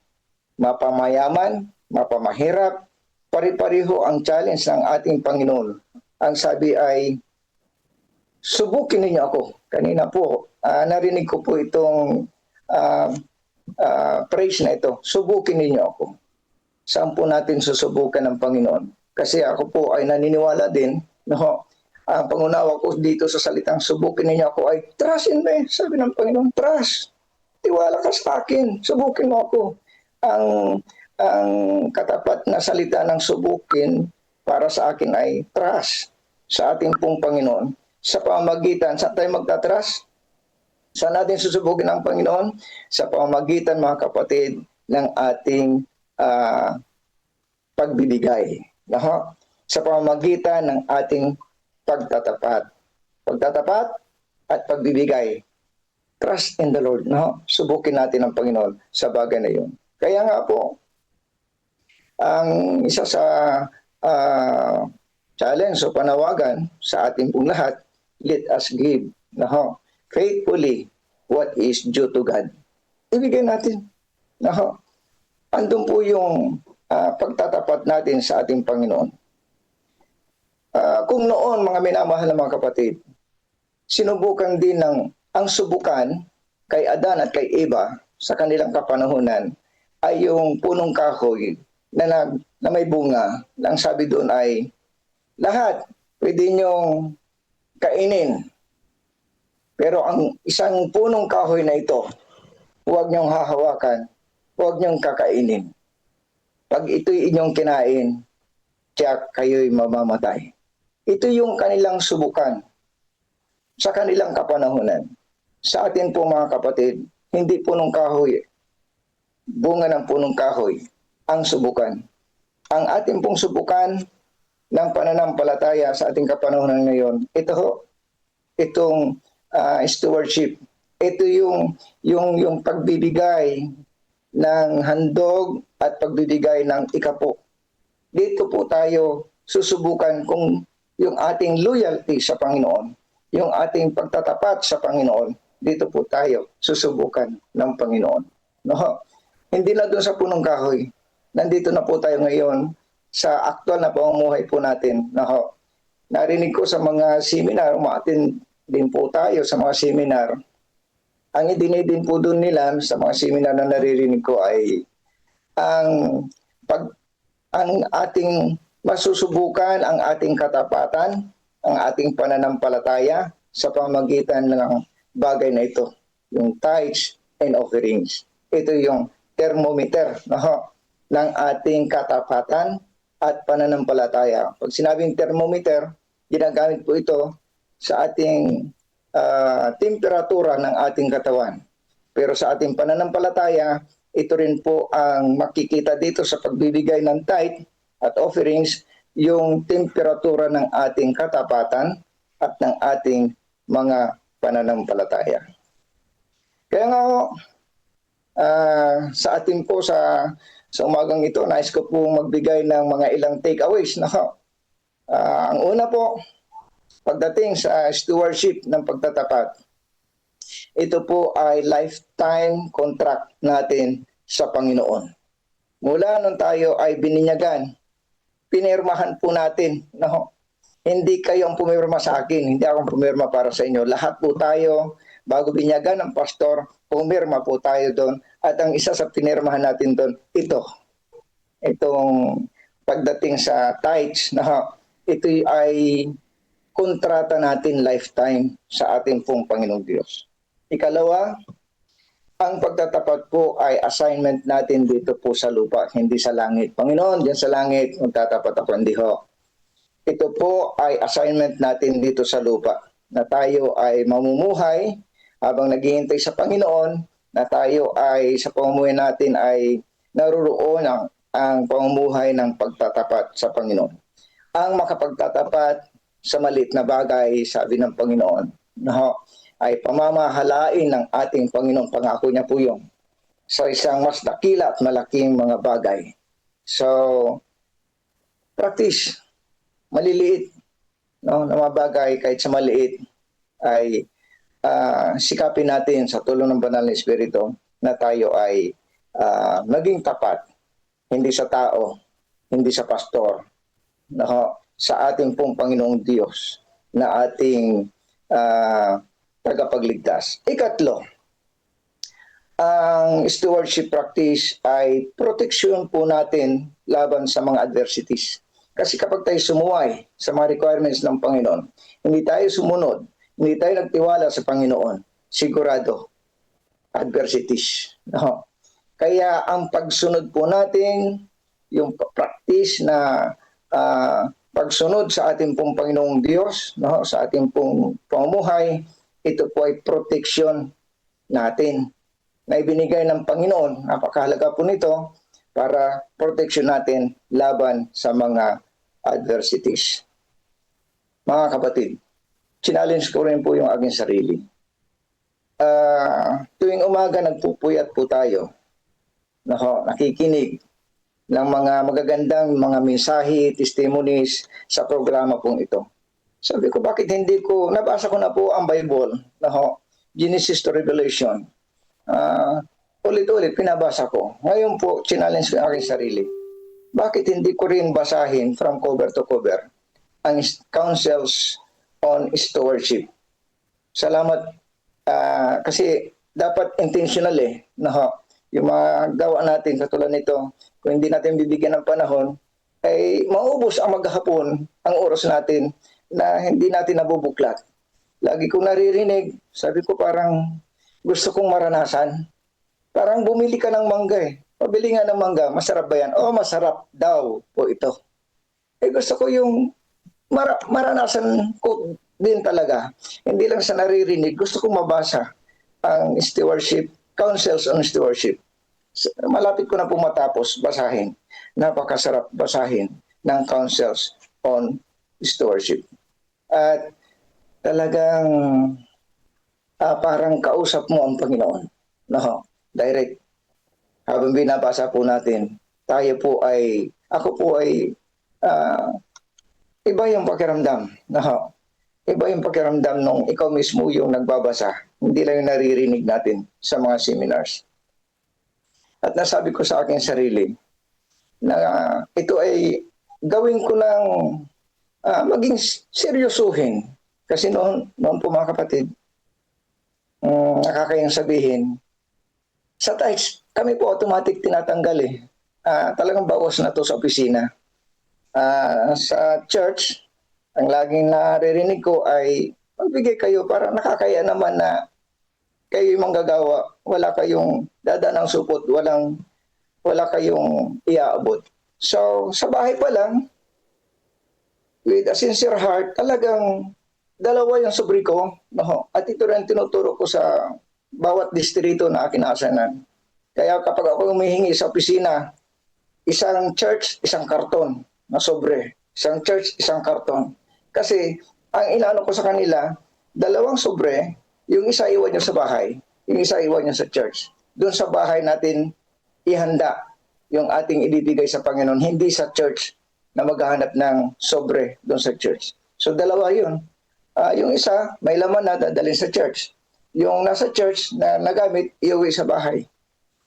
Mapamayaman, mapamahirap, pare-pareho ang challenge ng ating Panginoon. Ang sabi ay, subukin ninyo ako. Kanina po, narinig ko po itong praise na ito. Subukin ninyo ako. Saan po natin susubukan ng Panginoon? Kasi ako po ay naniniwala din, no, Ang pangunawa ko dito sa salitang subukin ninyo ako ay trust in me. Sabi ng Panginoon, trust. Tiwala ka sa akin. Subukin mo ako. Ang katapat na salita ng subukin para sa akin ay trust sa ating pong Panginoon. Sa pamamagitan, saan tayo magtatrust? Saan natin susubukin ang Panginoon? Sa pamamagitan, mga kapatid, ng ating pagbibigay. Sa pamamagitan ng ating pagtatapat. Pagtatapat at pagbibigay. Trust in the Lord. Subukin natin ang Panginoon sa bagay na yun. Kaya nga po, ang isa sa challenge o panawagan sa ating pong lahat, let us give faithfully what is due to God. Ibigay natin. Andun po yung pagtatapat natin sa ating Panginoon. Kung noon, mga minamahal na mga kapatid, sinubukan din ang subukan kay Adan at kay Eva sa kanilang kapanahunan ay yung punong kahoy na may bunga. Ang sabi doon ay, lahat pwede niyong kainin. Pero ang isang punong kahoy na ito, huwag niyong hahawakan, huwag niyong kakainin. Pag ito'y inyong kinain, tiyak kayo'y mamamatay. Ito yung kanilang subukan sa kanilang kapanahunan. Sa atin po mga kapatid, hindi punong kahoy, bunga ng punong kahoy, ang subukan. Ang ating pong subukan ng pananampalataya sa ating kapanahunan ngayon, itong stewardship. Ito yung pagbibigay ng handog at pagbibigay ng ikapo. Dito po tayo susubukan kung yung ating loyalty sa Panginoon, yung ating pagtatapat sa Panginoon, dito po tayo susubukan ng Panginoon. Hindi na doon sa punong kahoy. Nandito na po tayo ngayon sa aktual na pamumuhay po natin. Narinig ko sa mga seminar, umaattend din po tayo sa mga seminar. Ang idinidin po doon nila sa mga seminar na naririnig ko ay ang ating masusubukan ang ating katapatan, ang ating pananampalataya sa pamamagitan ng bagay na ito, yung tithes and offerings. Ito yung thermometer ng ating katapatan at pananampalataya. Pag sinabing thermometer, ginagamit po ito sa ating temperatura ng ating katawan. Pero sa ating pananampalataya, ito rin po ang makikita dito sa pagbibigay ng tithe at offerings, yung temperatura ng ating katapatan at ng ating mga pananampalataya. Kaya nga sa atin po sa umagang ito, nais ko po magbigay ng mga ilang takeaways. Ang una po, pagdating sa stewardship ng pagtatapat, ito po ay lifetime contract natin sa Panginoon. Mula nung tayo ay bininyagan, pinirmahan po natin. Hindi kayo ang pumirma sa akin, hindi ako pumirma para sa inyo. Lahat po tayo, bago binyagan ng pastor, pumirma po tayo doon. At ang isa sa pinirmahan natin doon, itong pagdating sa tithes, ito ay kontrata natin lifetime sa ating pong Panginoong Diyos. Ikalawa, ang pagtatapat po ay assignment natin dito po sa lupa, hindi sa langit. Panginoon, diyan sa langit, magtatapat ako, hindi ho. Ito po ay assignment natin dito sa lupa, na tayo ay mamumuhay habang naghihintay sa Panginoon, na tayo ay sa pamumuhay natin ay naruroon ang pamumuhay ng pagtatapat sa Panginoon. Ang makapagtatapat sa maliit na bagay, sabi ng Panginoon, ay pamamahalain ng ating Panginoon. Pangako niya po yun sa isang mas dakila at malaking mga bagay. So, practice. Maliliit na mga bagay, kahit sa maliit, ay sikapin natin sa tulong ng Banal na Espiritu na tayo ay maging tapat. Hindi sa tao, hindi sa pastor, sa ating pong Panginoong Diyos na ating tagapagligtas. Ikatlo, ang stewardship practice ay proteksyon po natin laban sa mga adversities. Kasi kapag tayo sumuway sa mga requirements ng Panginoon, hindi tayo sumunod, hindi tayo nagtiwala sa Panginoon, sigurado, adversities. No? Kaya ang pagsunod po natin, yung practice na pagsunod sa ating pong Panginoong Diyos, no? Sa ating pong pamumuhay, ito po ay protection natin na ibinigay ng Panginoon. Napakahalaga po nito para protection natin laban sa mga adversities. Mga kapatid, challenge ko rin po yung aking sarili. Tuwing umaga nagpupuyat po tayo, nakikinig ng mga magagandang mga mensahe, testimonies sa programa pong ito. Sabi ko, bakit hindi ko, nabasa ko na po ang Bible, Genesis to Revelation. Ulit-ulit pinabasa ko. Ngayon po, challenge ko ang aking sarili. Bakit hindi ko rin basahin from cover to cover ang counsels on stewardship? Salamat. Kasi dapat intentional yung mga gawa natin katulad nito. Kung hindi natin bibigyan ng panahon, ay maubos ang maghapon ang oras natin na hindi natin nabubuklat. Lagi kong naririnig, sabi ko parang gusto kong maranasan. Parang bumili ka ng mangga Pabili nga ng mangga, masarap ba yan? Oh, masarap daw po ito. Gusto ko yung maranasan ko din talaga. Hindi lang sa naririnig, gusto kong mabasa ang stewardship, counsels on stewardship. Malapit ko na po matapos basahin. Napakasarap basahin ng counsels on stewardship. At talagang parang kausap mo ang Panginoon. Direct. Habang binabasa po natin, ako po ay iba yung pakiramdam. Iba yung pakiramdam nung ikaw mismo yung nagbabasa. Hindi lang yung naririnig natin sa mga seminars. At nasabi ko sa aking sarili na ito ay gawin ko ng maging seryosuhin. Kasi noon po mga kapatid, nakakayang sabihin, sa tithes, kami po automatic tinatanggal talagang bawas na to sa opisina. Sa church, ang laging naririnig ko ay magbigay kayo para nakakaya naman na kayo yung manggagawa. Wala kayong dadaan ng supot, wala kayong iaabot. So, sa bahay pa lang, with a sincere heart, talagang dalawa yung sobre ko. At ito rin tinuturo ko sa bawat distrito na akinasanan. Kaya kapag ako humihingi sa opisina, isang church, isang karton na sobre. Isang church, isang karton. Kasi ang inaano ko sa kanila, dalawang sobre, yung isa iwan nyo sa bahay, yung isa iwan nyo sa church. Doon sa bahay natin ihanda yung ating ibibigay sa Panginoon, hindi sa church na maghahanap ng sobre doon sa church. So dalawa yun. Yung isa, may laman na dadalhin sa church. Yung nasa church na nagamit, iuwi sa bahay.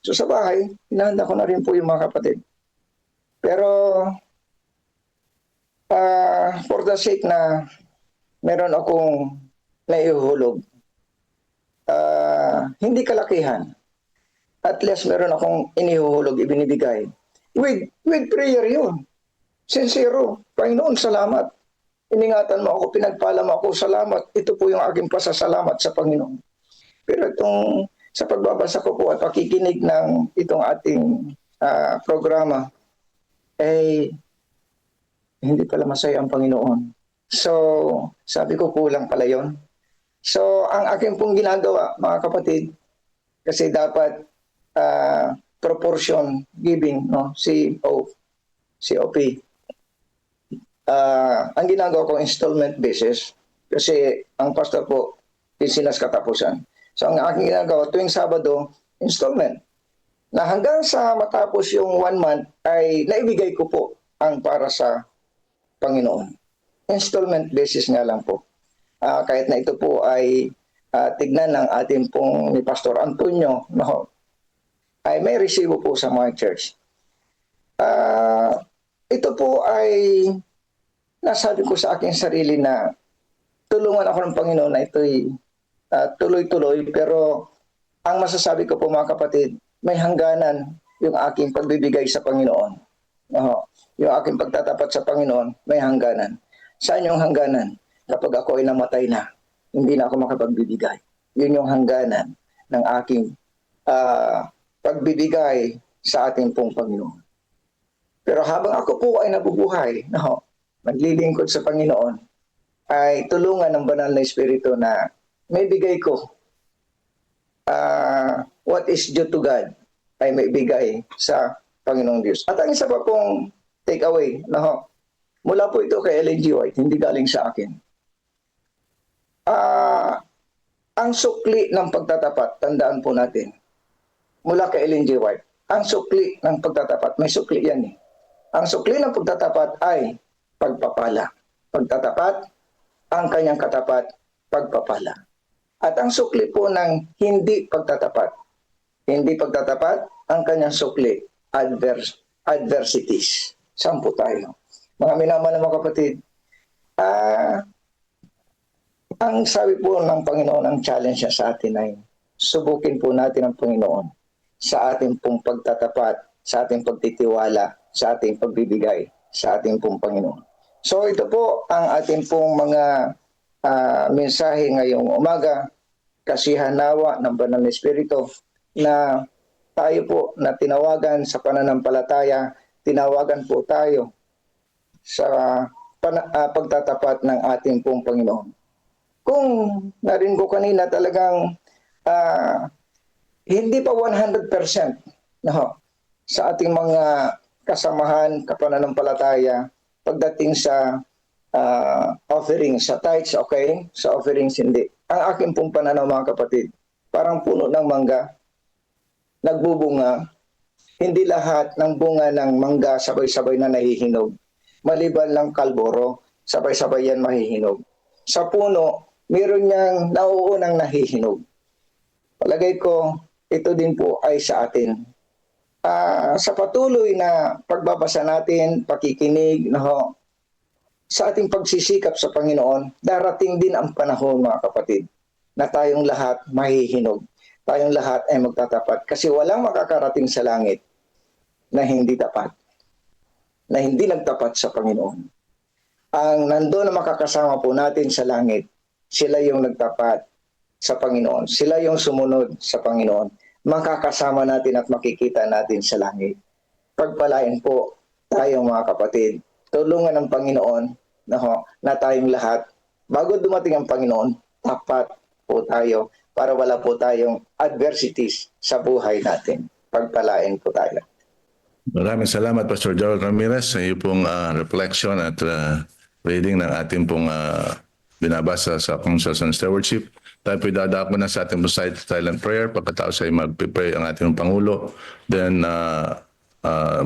So sa bahay, hinahanda ko na rin po yung mga kapatid. Pero for the sake na meron akong naihuhulog, hindi kalakihan. At least meron akong inihuhulog, ibinibigay. With prayer yun. Sincero. Panginoon, salamat. Iningatan mo ako, pinagpala mo ako, salamat. Ito po yung aking pasasalamat sa Panginoon. Pero itong sa pagbabasa ko po at pakikinig ng itong ating programa, hindi pala masaya ang Panginoon. So, sabi ko kulang pala yon. So, ang aking pong ginagawa, mga kapatid, kasi dapat proportion giving, COP. Ang ginagawa ko installment basis, kasi ang pastor po, Pisinas Katapusan. So ang aking ginagawa tuwing Sabado, installment. Na hanggang sa matapos yung 1 month ay naibigay ko po ang para sa Panginoon. Installment basis nga lang po. Kahit na ito po ay tignan ng ating pong ni Pastor Antonio, ay may resibo po sa mga church. Ito po ay nasabi ko sa aking sarili na tulungan ako ng Panginoon na ito'y tuloy-tuloy, pero ang masasabi ko po mga kapatid, may hangganan yung aking pagbibigay sa Panginoon. Yung aking pagtatapat sa Panginoon may hangganan. Saan yung hangganan? Kapag ako ay namatay na, hindi na ako makapagbibigay. Yun yung hangganan ng aking pagbibigay sa ating pong Panginoon. Pero habang ako po ay nabubuhay, naglilingkod sa Panginoon, ay tulungan ng banal na Espiritu na may bigay ko. What is due to God ay may bigay sa Panginoong Diyos. At ang isa pa pong take away, mula po ito kay Ellen G. White, hindi galing sa akin. Ang sukli ng pagtatapat, tandaan po natin, mula kay Ellen G. White, ang sukli ng pagtatapat, may sukli yan eh. Ang sukli ng pagtatapat ay pagpapala. Pagtatapat, ang kanyang katapat, pagpapala. At ang sukli po ng hindi pagtatapat, ang kanyang sukli, adversities. Saan po tayo? Mga minamahal na mga kapatid, ang sabi po ng Panginoon, ang challenge niya sa atin ay subukin po natin ang Panginoon sa ating pong pagtatapat, sa ating pagtitiwala, sa ating pagbibigay, sa ating pong Panginoon. So ito po ang ating pong mga mensahe ngayong umaga, kasihan nawa ng Banal na Espiritu na tayo po na tinawagan sa pananampalataya, tinawagan po tayo sa pagtatapat ng ating pong Panginoon. Kung narinig ko kanina talagang hindi pa 100% sa ating mga kasamahan, kapananampalataya, pagdating sa offering, sa tithes, okay? Sa offerings, hindi. Ang aking pong pananaw, mga kapatid, parang puno ng mangga, nagbubunga, hindi lahat ng bunga ng mangga sabay-sabay na nahihinog. Maliban lang kalboro, sabay-sabay yan mahihinog. Sa puno, meron niyang nauunang nahihinog. Palagay ko, ito din po ay sa atin. Sa patuloy na pagbabasa natin, pakikinig, sa ating pagsisikap sa Panginoon, darating din ang panahon, mga kapatid, na tayong lahat mahihinog. Tayong lahat ay magtatapat. Kasi walang makakarating sa langit na hindi tapat, na hindi nagtapat sa Panginoon. Ang nandoon na makakasama po natin sa langit, sila yung nagtapat sa Panginoon. Sila yung sumunod sa Panginoon. Makakasama natin at makikita natin sa langit. Pagpalain po tayong mga kapatid. Tulungan ng Panginoon na tayong lahat, bago dumating ang Panginoon, tapat po tayo para wala po tayong adversities sa buhay natin. Pagpalain po tayo. Maraming salamat, Pastor Gerald Ramirez, sa iyo pong reflection at reading ng ating pong binabasa sa Councils on Stewardship. Tayo po dadako na sa ating silent prayer. Pagkatapos ay mag-pray ang ating Pangulo. Then,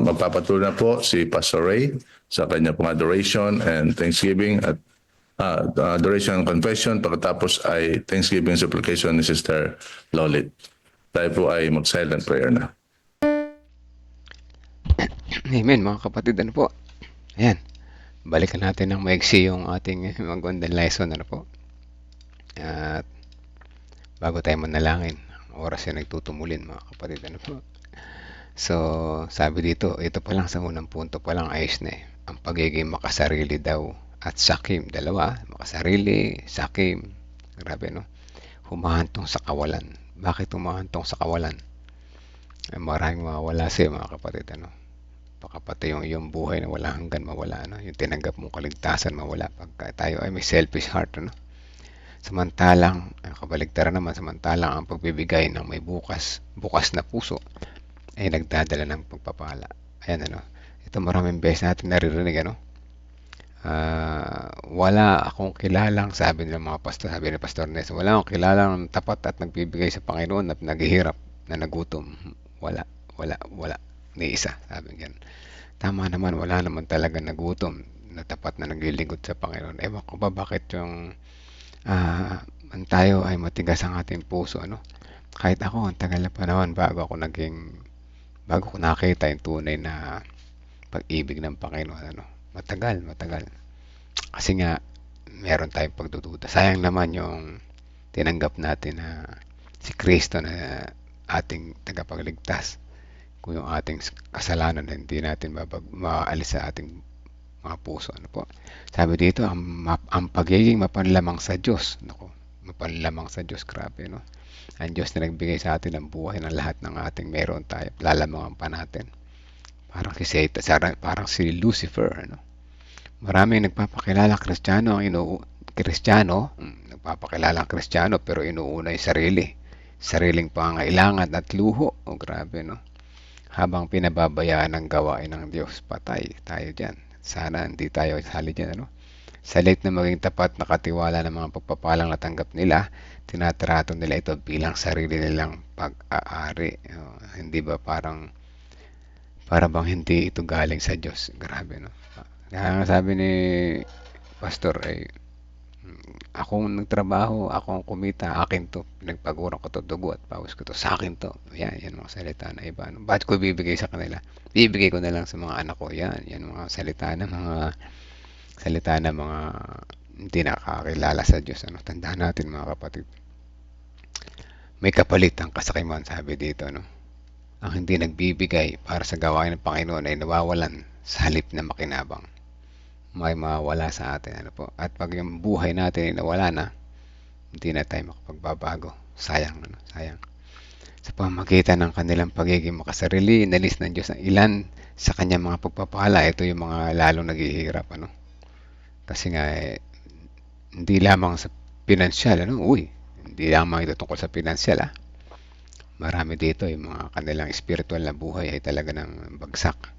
magpapatuloy na po si Pastor Ray sa kanya pong adoration and thanksgiving at adoration and confession. Pagkatapos ay thanksgiving and supplication ni Sister Lolit. Tayo po ay mag-silent prayer na. Amen, mga kapatid. Ano po? Ayan. Balikan natin ng maigsi yung ating magandang lesson. Ano po? At bago tayo manalangin, oras yan nagtutumulin, mga kapatid. Ano po? So, sabi dito, ito pa lang sa unang punto pa lang ayos na eh. Ang pagiging makasarili daw at sakim. Dalawa, makasarili, sakim. Grabe, no? Humahantong sa kawalan. Bakit humahantong sa kawalan? Maraming mawawala siya, mga kapatid. Ano? Pagkapati yung buhay na wala hanggan mawala. Ano? Yung tinanggap mong kaligtasan mawala. Pagka tayo ay may selfish heart. Ano? Samantalang, kabaligtaran naman, samantalang ang pagbibigay ng may bukas na puso ay nagdadala ng pagpapala. Ayan, ano. Ito maraming beses natin naririnig, ano. Wala akong kilalang, sabi ng mga pastor, sabi ni Pastor Nes, wala akong kilalang tapat at nagbibigay sa Panginoon at naghihirap na nagutom. Wala. Ni isa, sabi ganyan. Tama naman, wala naman talaga nagutom na tapat na naglilingkod sa Panginoon. Ewan ko ba bakit yung tayo ay matigas ang ating puso, ano? Kahit ako, ang tagal na panahon bago ko nakita yung tunay na pag-ibig ng Panginoon, ano? Matagal. Kasi nga, meron tayong pagdududa. Sayang naman yung tinanggap natin na si Kristo na ating tagapagligtas. kung yung ating kasalanan na hindi natin maalis sa ating mga puso. Ano po? Sabi dito, ang pagiging mapanlamang sa Diyos. Naku, mapanlamang sa Diyos, grabe, no? Ang Diyos na nagbigay sa atin ng buhay ng lahat ng ating meron tayo, lalamangan pa natin. Parang si Satan, parang si Lucifer, ano? Maraming nagpapakilala nagpapakilala Kristiyano pero inuuna yung sariling pangangailangan at luho. O grabe, no? Habang pinababayaan ng gawain ng Diyos, patay tayo dyan. Sana hindi tayo sali dyan, ano? Sa late na maging tapat na katiwala ng mga pagpapalang natanggap nila, tinatrato nila ito bilang sarili nilang pag-aari. Hindi ba para bang hindi ito galing sa Diyos? Grabe, no? Kaya nga sabi ni Pastor, akong nagtrabaho, akong kumita, akin to. Pinagpaguran ko to, dugo at pawis ko to. Sa akin to. Yan mga salita na iba. No? Ba't ko bibigay sa kanila? Bibigay ko na lang sa mga anak ko. Yan mga salita na mga hindi nakakilala sa Diyos. Ano? Tandaan natin mga kapatid. May kapalit ang kasakiman, sabi dito. No? Ang hindi nagbibigay para sa gawain ng Panginoon ay nawawalan sa halip na makinabang. May mawawala sa atin. Ano po? At pag yung buhay natin ay nawala na, hindi na tayo makapagbabago. Sayang. Sayang. Sa pamagitan ng kanilang pagiging makasarili, inalis ng Diyos ang ilan sa kanyang mga pagpapala. Ito yung mga lalong naghihirap. Ano? Kasi nga, hindi lamang sa pinansyal. Hindi lamang ito tungkol sa pinansyal. Marami dito yung mga kanilang spiritual na buhay ay talaga ng bagsak.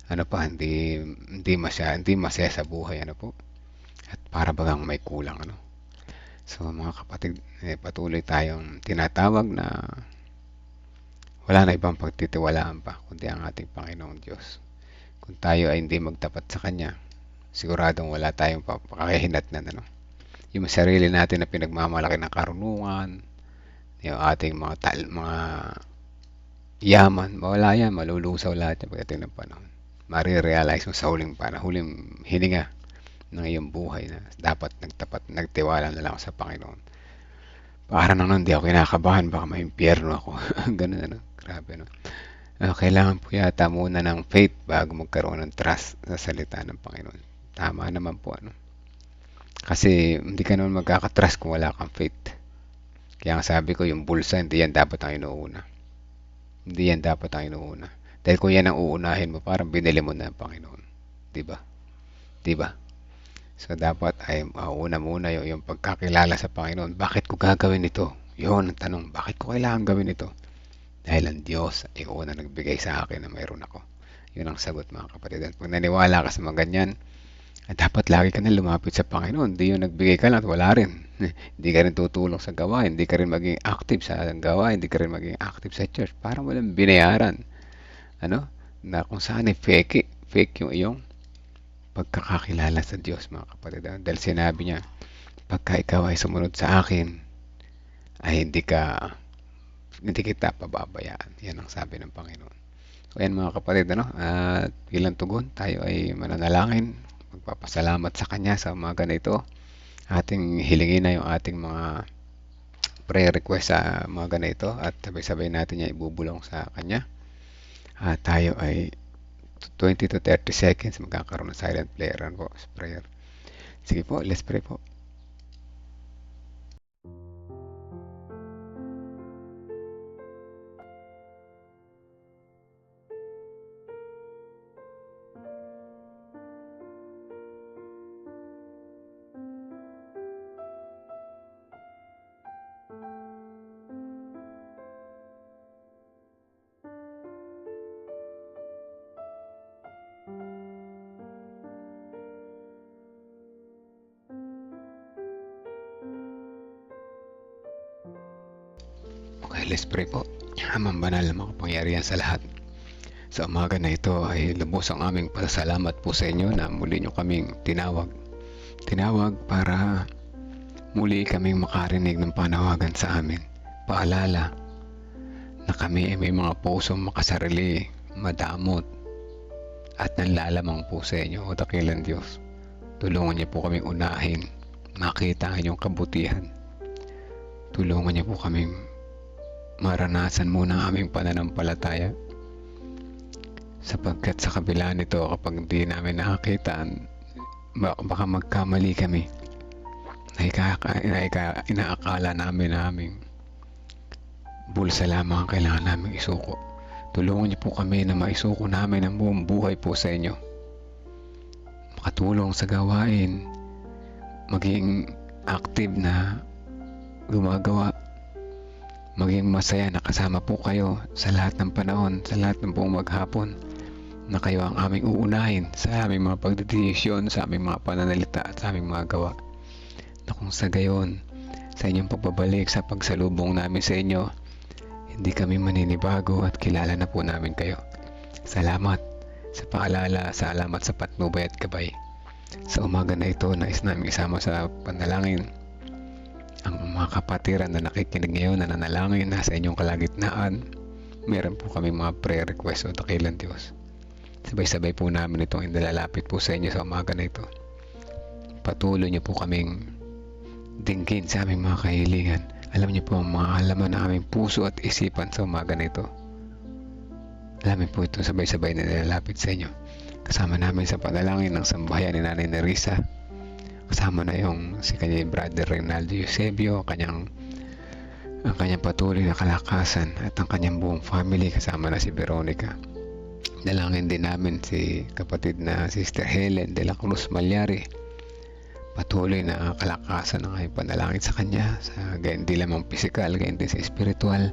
Hindi masaya sa buhay, ano po. At para bagang may kulang, ano. So mga kapatid, patuloy tayong tinatawag na wala na ibang pagtitiwalaan pa kundi ang ating Panginoong Diyos. Kung tayo ay hindi magtapat sa Kanya, siguradong wala tayong pakahihinatnan, ano. Yung sarili natin na pinagmamalaki ng karunungan, yung ating mga yaman, mawala yan, malulusaw lahat yung pagdating ng panahon. Marirealize mo sa huling hininga ng iyong buhay na dapat nagtiwala na lang sa Panginoon. Para nang hindi ako kinakabahan, baka maimpyerno ako. Ganun, ano? Grabe, no? Kailangan po yata muna ng faith bago magkaroon ng trust sa salita ng Panginoon. Tama naman po, ano? Kasi hindi ka naman magkakatrust kung wala kang faith. Kaya ang sabi ko, yung bulsa, hindi yan dapat ang inuuna. Hindi yan dapat ang inuuna. Dahil kung yan ang uunahin mo, parang binili mo na ang Panginoon. Diba? So, dapat ay una muna yung pagkakilala sa Panginoon. Bakit ko gagawin ito? Yun ang tanong. Bakit ko kailangan gawin ito? Dahil ang Diyos ay una nagbigay sa akin na mayroon ako. Yun ang sagot, mga kapatid. At pag naniwala ka sa mga ganyan, dapat lagi ka na lumapit sa Panginoon. Hindi yung nagbigay ka lang at wala rin. Hindi ka rin tutulong sa gawain. Hindi ka rin maging active sa gawain. Hindi ka rin maging active sa church. Parang walang binayaran. Na kung saan fake yung iyong pagkakakilala sa Diyos, mga kapatid. Dahil sinabi niya, pagka ikaw ay sumunod sa akin, ay hindi kita pababayaan. Yan ang sabi ng Panginoon. So yan, mga kapatid, at bilang tugon, tayo ay mananalangin, magpapasalamat sa Kanya sa mga ganito. Ating hilingin na yung ating mga prayer request sa mga ganito at sabay-sabay natin niya ibubulong sa Kanya. Tayo ay 20 to 30 seconds magkakaroon ng silent prayer. Sige po, let's pray po. Okay, let's pray po. Amang banal na makapangyarihan sa lahat. Sa umaga na ito ay lubos ang aming pasasalamat po sa inyo na muli nyo kaming tinawag. Tinawag para muli kaming makarinig ng panawagan sa amin. Paalala na kami ay may mga pusong makasarili, madamot, at nanlalamang po sa inyo, o dakilang Diyos. Tulungan niyo po kaming unahin, makita ang inyong kabutihan. Tulungan niyo po kaming maranasan muna ang aming pananampalataya sapagkat sa kabila nito kapag hindi namin nakakita, baka magkamali kami na inaakala namin na aming bulsa lamang ang kailangan namin isuko. Tulungan niyo po kami na maisuko namin ang buong buhay po sa inyo, makatulong sa gawain, maging active na gumagawa, maging masaya na kasama po kayo sa lahat ng panahon, sa lahat ng buong maghapon, na kayo ang aming uunahin sa aming mga pagdedesisyon, sa aming mga pananalita at sa aming mga gawa, na kung sa gayon sa inyong pagbabalik sa pagsalubong namin sa inyo, hindi kami maninibago at kilala na po namin kayo. Salamat sa paalala, salamat sa patnubay at gabay. Sa umaga na ito, nais namin isama sa panalangin ang mga kapatiran na nakikinig ngayon na nanalangin na sa inyong kalagitnaan. Meron po kami mga prayer request o dakilan Diyos. Sabay-sabay po namin itong inilalapit po sa inyo sa umaga na ito. Patuloy niyo po kaming dinggin sa aming mga kahilingan. Alam niyo po ang mga halaman ng aming puso at isipan sa umaga na ito. Alamin po ito sabay-sabay na nilalapit sa inyo. Kasama namin sa panalangin ng sambahayan ni Nanay Nerissa. Kasama na yung si kanyang brother Reynaldo Eusebio, ang kanyang patuloy na kalakasan at ang kanyang buong family. Kasama na si Veronica. Dalangin din namin si kapatid na Sister Helen de la Cruz Malyari. Patuloy na kalakasan ng aming panalangin sa kanya, sa gayon di lamang physical, gayon din sa spiritual,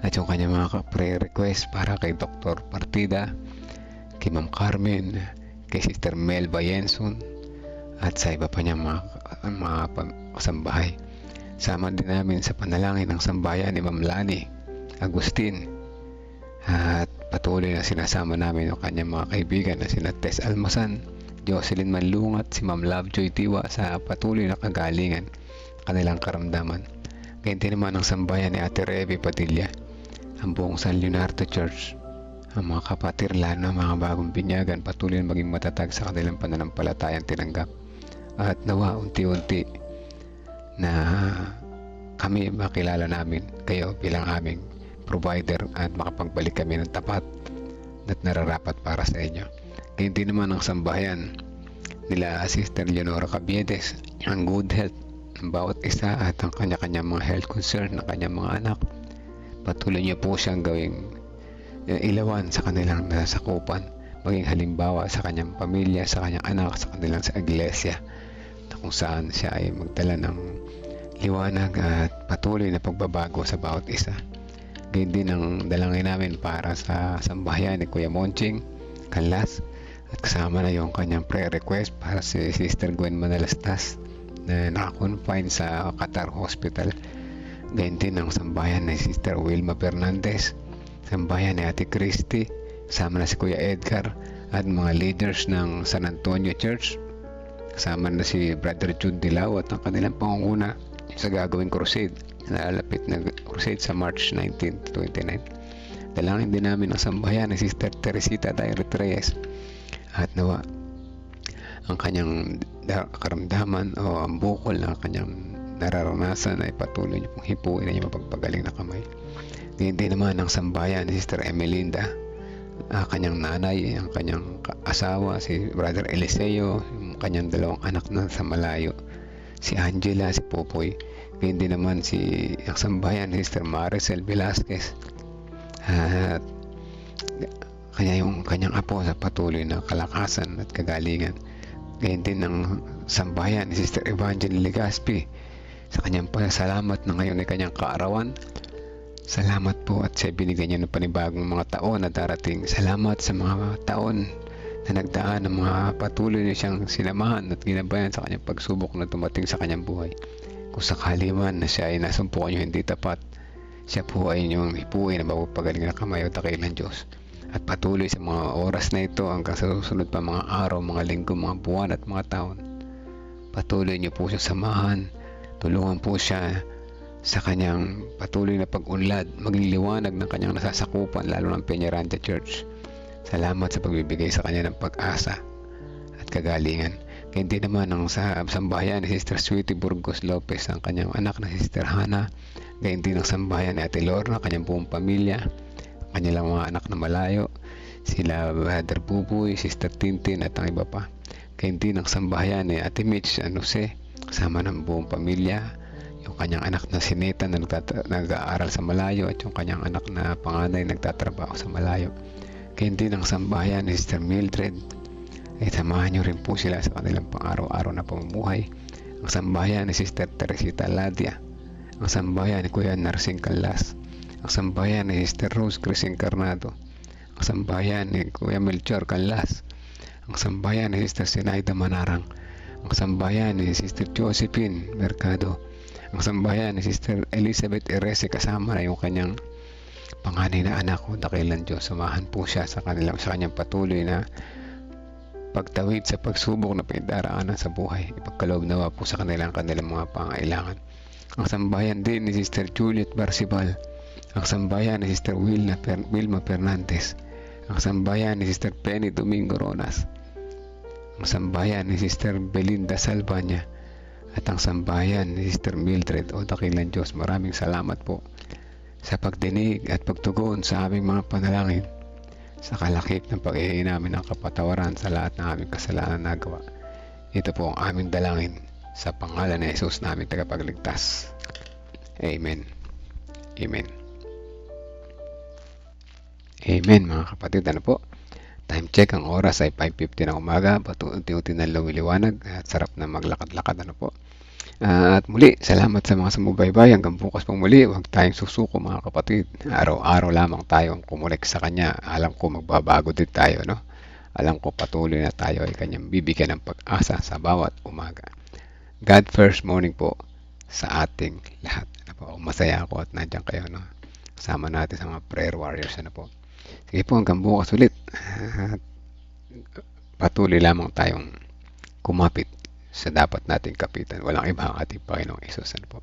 at yung kanyang mga prayer request para kay Dr. Partida, kay Ma'am Carmen, kay Sister Mel Bayenson, at sa iba pa niyang mga kasambahay. Sama din namin sa panalangin ng sambayan ni Ma'am Lani Agustin, at patuloy na sinasama namin yung kanyang mga kaibigan na sina Tess Almasan, Jocelyn Manlungat, si Ma'am Lovejoy Tiwa sa patuloy na kagalingan kanilang karamdaman. Ganyan din naman ang sambayan ni Ate Revy Padilla, ang buong San Leonardo Church, ang mga kapatirlano, mga bagong binyagan, patuloy na maging matatag sa kanilang pananampalatayang tinanggap. At nawa unti-unti na kami makilala namin kayo bilang aming provider at makapagbalik kami ng tapat at nararapat para sa inyo. Ganyan din naman ang sambahayan nila Sister Leonora Cabiedes, ang good health ng bawat isa at ang kanya-kanya mga health concern ng kanyang mga anak. Patuloy niyo po siyang gawing ilawan sa kanilang nasakupan, maging halimbawa sa kanyang pamilya, sa kanyang anak, sa kanilang sa iglesia, na kung saan siya ay magdala ng liwanag at patuloy na pagbabago sa bawat isa. Ganyan din ang dalangin namin para sa sambahayan ni Kuya Monching Canlas, at kasama na yung kanyang prayer request para si Sister Gwen Manalastas na naka-confine sa Qatar Hospital. Ganyan din ang sambahayan ni Sister Wilma Fernandez, sambahayan ni Ate Christy, kasama na si Kuya Edgar at mga leaders ng San Antonio Church, kasama na si Brother Jude Dilao at ang kanilang pangunguna sa gagawing crusade, nalalapit na crusade sa March 19 to 29. Dalangin din namin ang sambahayan ni Sister Teresita Dairet Reyes, at nawa ang kanyang karamdaman o ang bukol na kanyang nararanasan ay patuloy niyo pong hipuin na niyo mapagpagaling na kamay. Ganyan din naman ang sambahayan ni Sister Emelinda, kanyang nanay, ang kanyang asawa si Brother Eliseo, yung kanyang dalawang anak na sa malayo, si Angela, si Popoy. Ganyan din naman ang sambahayan ni Sister Maricel Velasquez, at yung kanyang apo sa patuloy na kalakasan at kagalingan. Ganyan din ang sambahayan ni Sister Evangeline Legaspi sa kanyang pasalamat na ngayon ay kanyang kaarawan. Salamat po at siya binigyan niya ng panibagong mga taon na darating. Salamat sa mga taon na nagdaan ng mga patuloy na siyang sinamahan at ginabayan sa kanyang pagsubok na dumating sa kanyang buhay. Kung sakali man na siya ay nasumpukan niyo hindi tapat, siya po ay inyong hipuin na mapagpagaling na kamay o dakilang Diyos. At patuloy sa mga oras na ito hanggang sa susunod pa mga araw, mga linggo, mga buwan at mga taon. Patuloy niyo po siya samahan. Tulungan po siya sa kanyang patuloy na pag-unlad, maging liwanag ng kanyang nasasakupan, lalo ng Peñaranda Church. Salamat sa pagbibigay sa kanya ng pag-asa at kagalingan. Kaya din naman ang sambahayan ni Sister Sweetie Burgos Lopez, ang kanyang anak na Sister Hana. Gayon din ang sambahayan ni Ate Lorna, kanyang buong pamilya, kanilang mga anak na malayo, sila Brother Buboy, Sister Tintin at ang iba pa. Kaya din ng sambahayan ni Ate Mitch, Jose, kasama ng buong pamilya, yung kanyang anak na si Neta na nag-aaral sa malayo at yung kanyang anak na panganay nagtatrabaho sa malayo. Kaya din ng sambahayan ni Sister Mildred, ay samahan nyo rin po sila sa kanilang pang-araw-araw na pamumuhay. Ang sambahayan ni Sister Teresita Ladia, ang sambahayan ni Kuya Narsing Calas, ang sambahayan ni Sister Rose Cris Encarnado, ang sambahayan ni Kuya Melchor Calas, ang sambahayan ni Sister Sinaida Manarang, ang sambahayan ni Sister Josephine Mercado, ang sambahayan ni Sister Elizabeth Erese kasama na yung kanyang panganay na anak ko, dakilan Diyos. Samahan po siya sa kanyang patuloy na pagtawid sa pagsubok na pinagdaraanan sa buhay. Ipagkaloob nawa po sa kanilang mga pangailangan. Ang sambahayan din ni Sister Juliet Barcibal, ang sambahayan ni Sister Wilma Fernandez, ang sambahayan ni Sister Penny Domingo Ronas, ang sambahayan ni Sister Belinda Salvania, at ang sambahayan ni Sister Mildred o dakilan Diyos. Maraming salamat po sa pagdinig at pagtugon sa aming mga panalangin, sa kalakip ng pag-ihingi namin ng kapatawaran sa lahat ng aming kasalanan na nagawa. Ito po ang aming dalangin sa pangalan ni Jesus namin tagapagligtas. Amen. Amen. Amen mga kapatid. Ano po? Time check, ang oras ay 5:50 ng umaga. Unti-unti na lumiliwanag at sarap na maglakad-lakad. Ano po? At muli, salamat sa mga sumubaybay. Hanggang bukas pang muli, huwag tayong susuko mga kapatid. Araw-araw lamang tayong kumunik sa Kanya. Alam ko magbabago din tayo, no? Alam ko patuloy na tayo ay Kanyang bibigyan ng pag-asa sa bawat umaga. God first morning po sa ating lahat. Ano po? Masaya ako at nandiyan kayo, no? Kasama natin sa mga prayer warriors. Ano po? Sige po, hanggang bukas ulit. Patuloy lamang tayong kumapit sa dapat nating kapitan. Walang iba ang ating Panginoong Hesus. Ano po?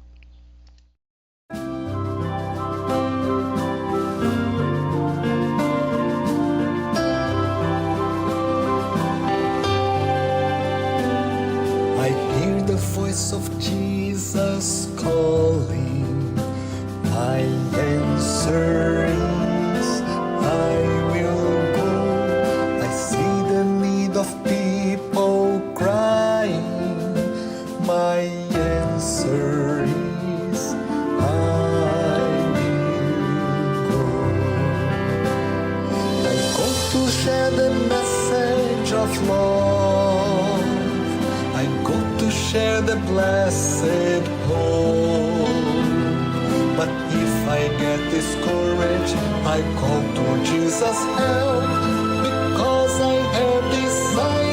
I hear the voice of Jesus calling. My answer is I will go. I see the need of people crying. My answer is I will go. I go to share the message of love. I go to share the blessed hope. But if I get discouraged, I call to Jesus' help, because I have desire.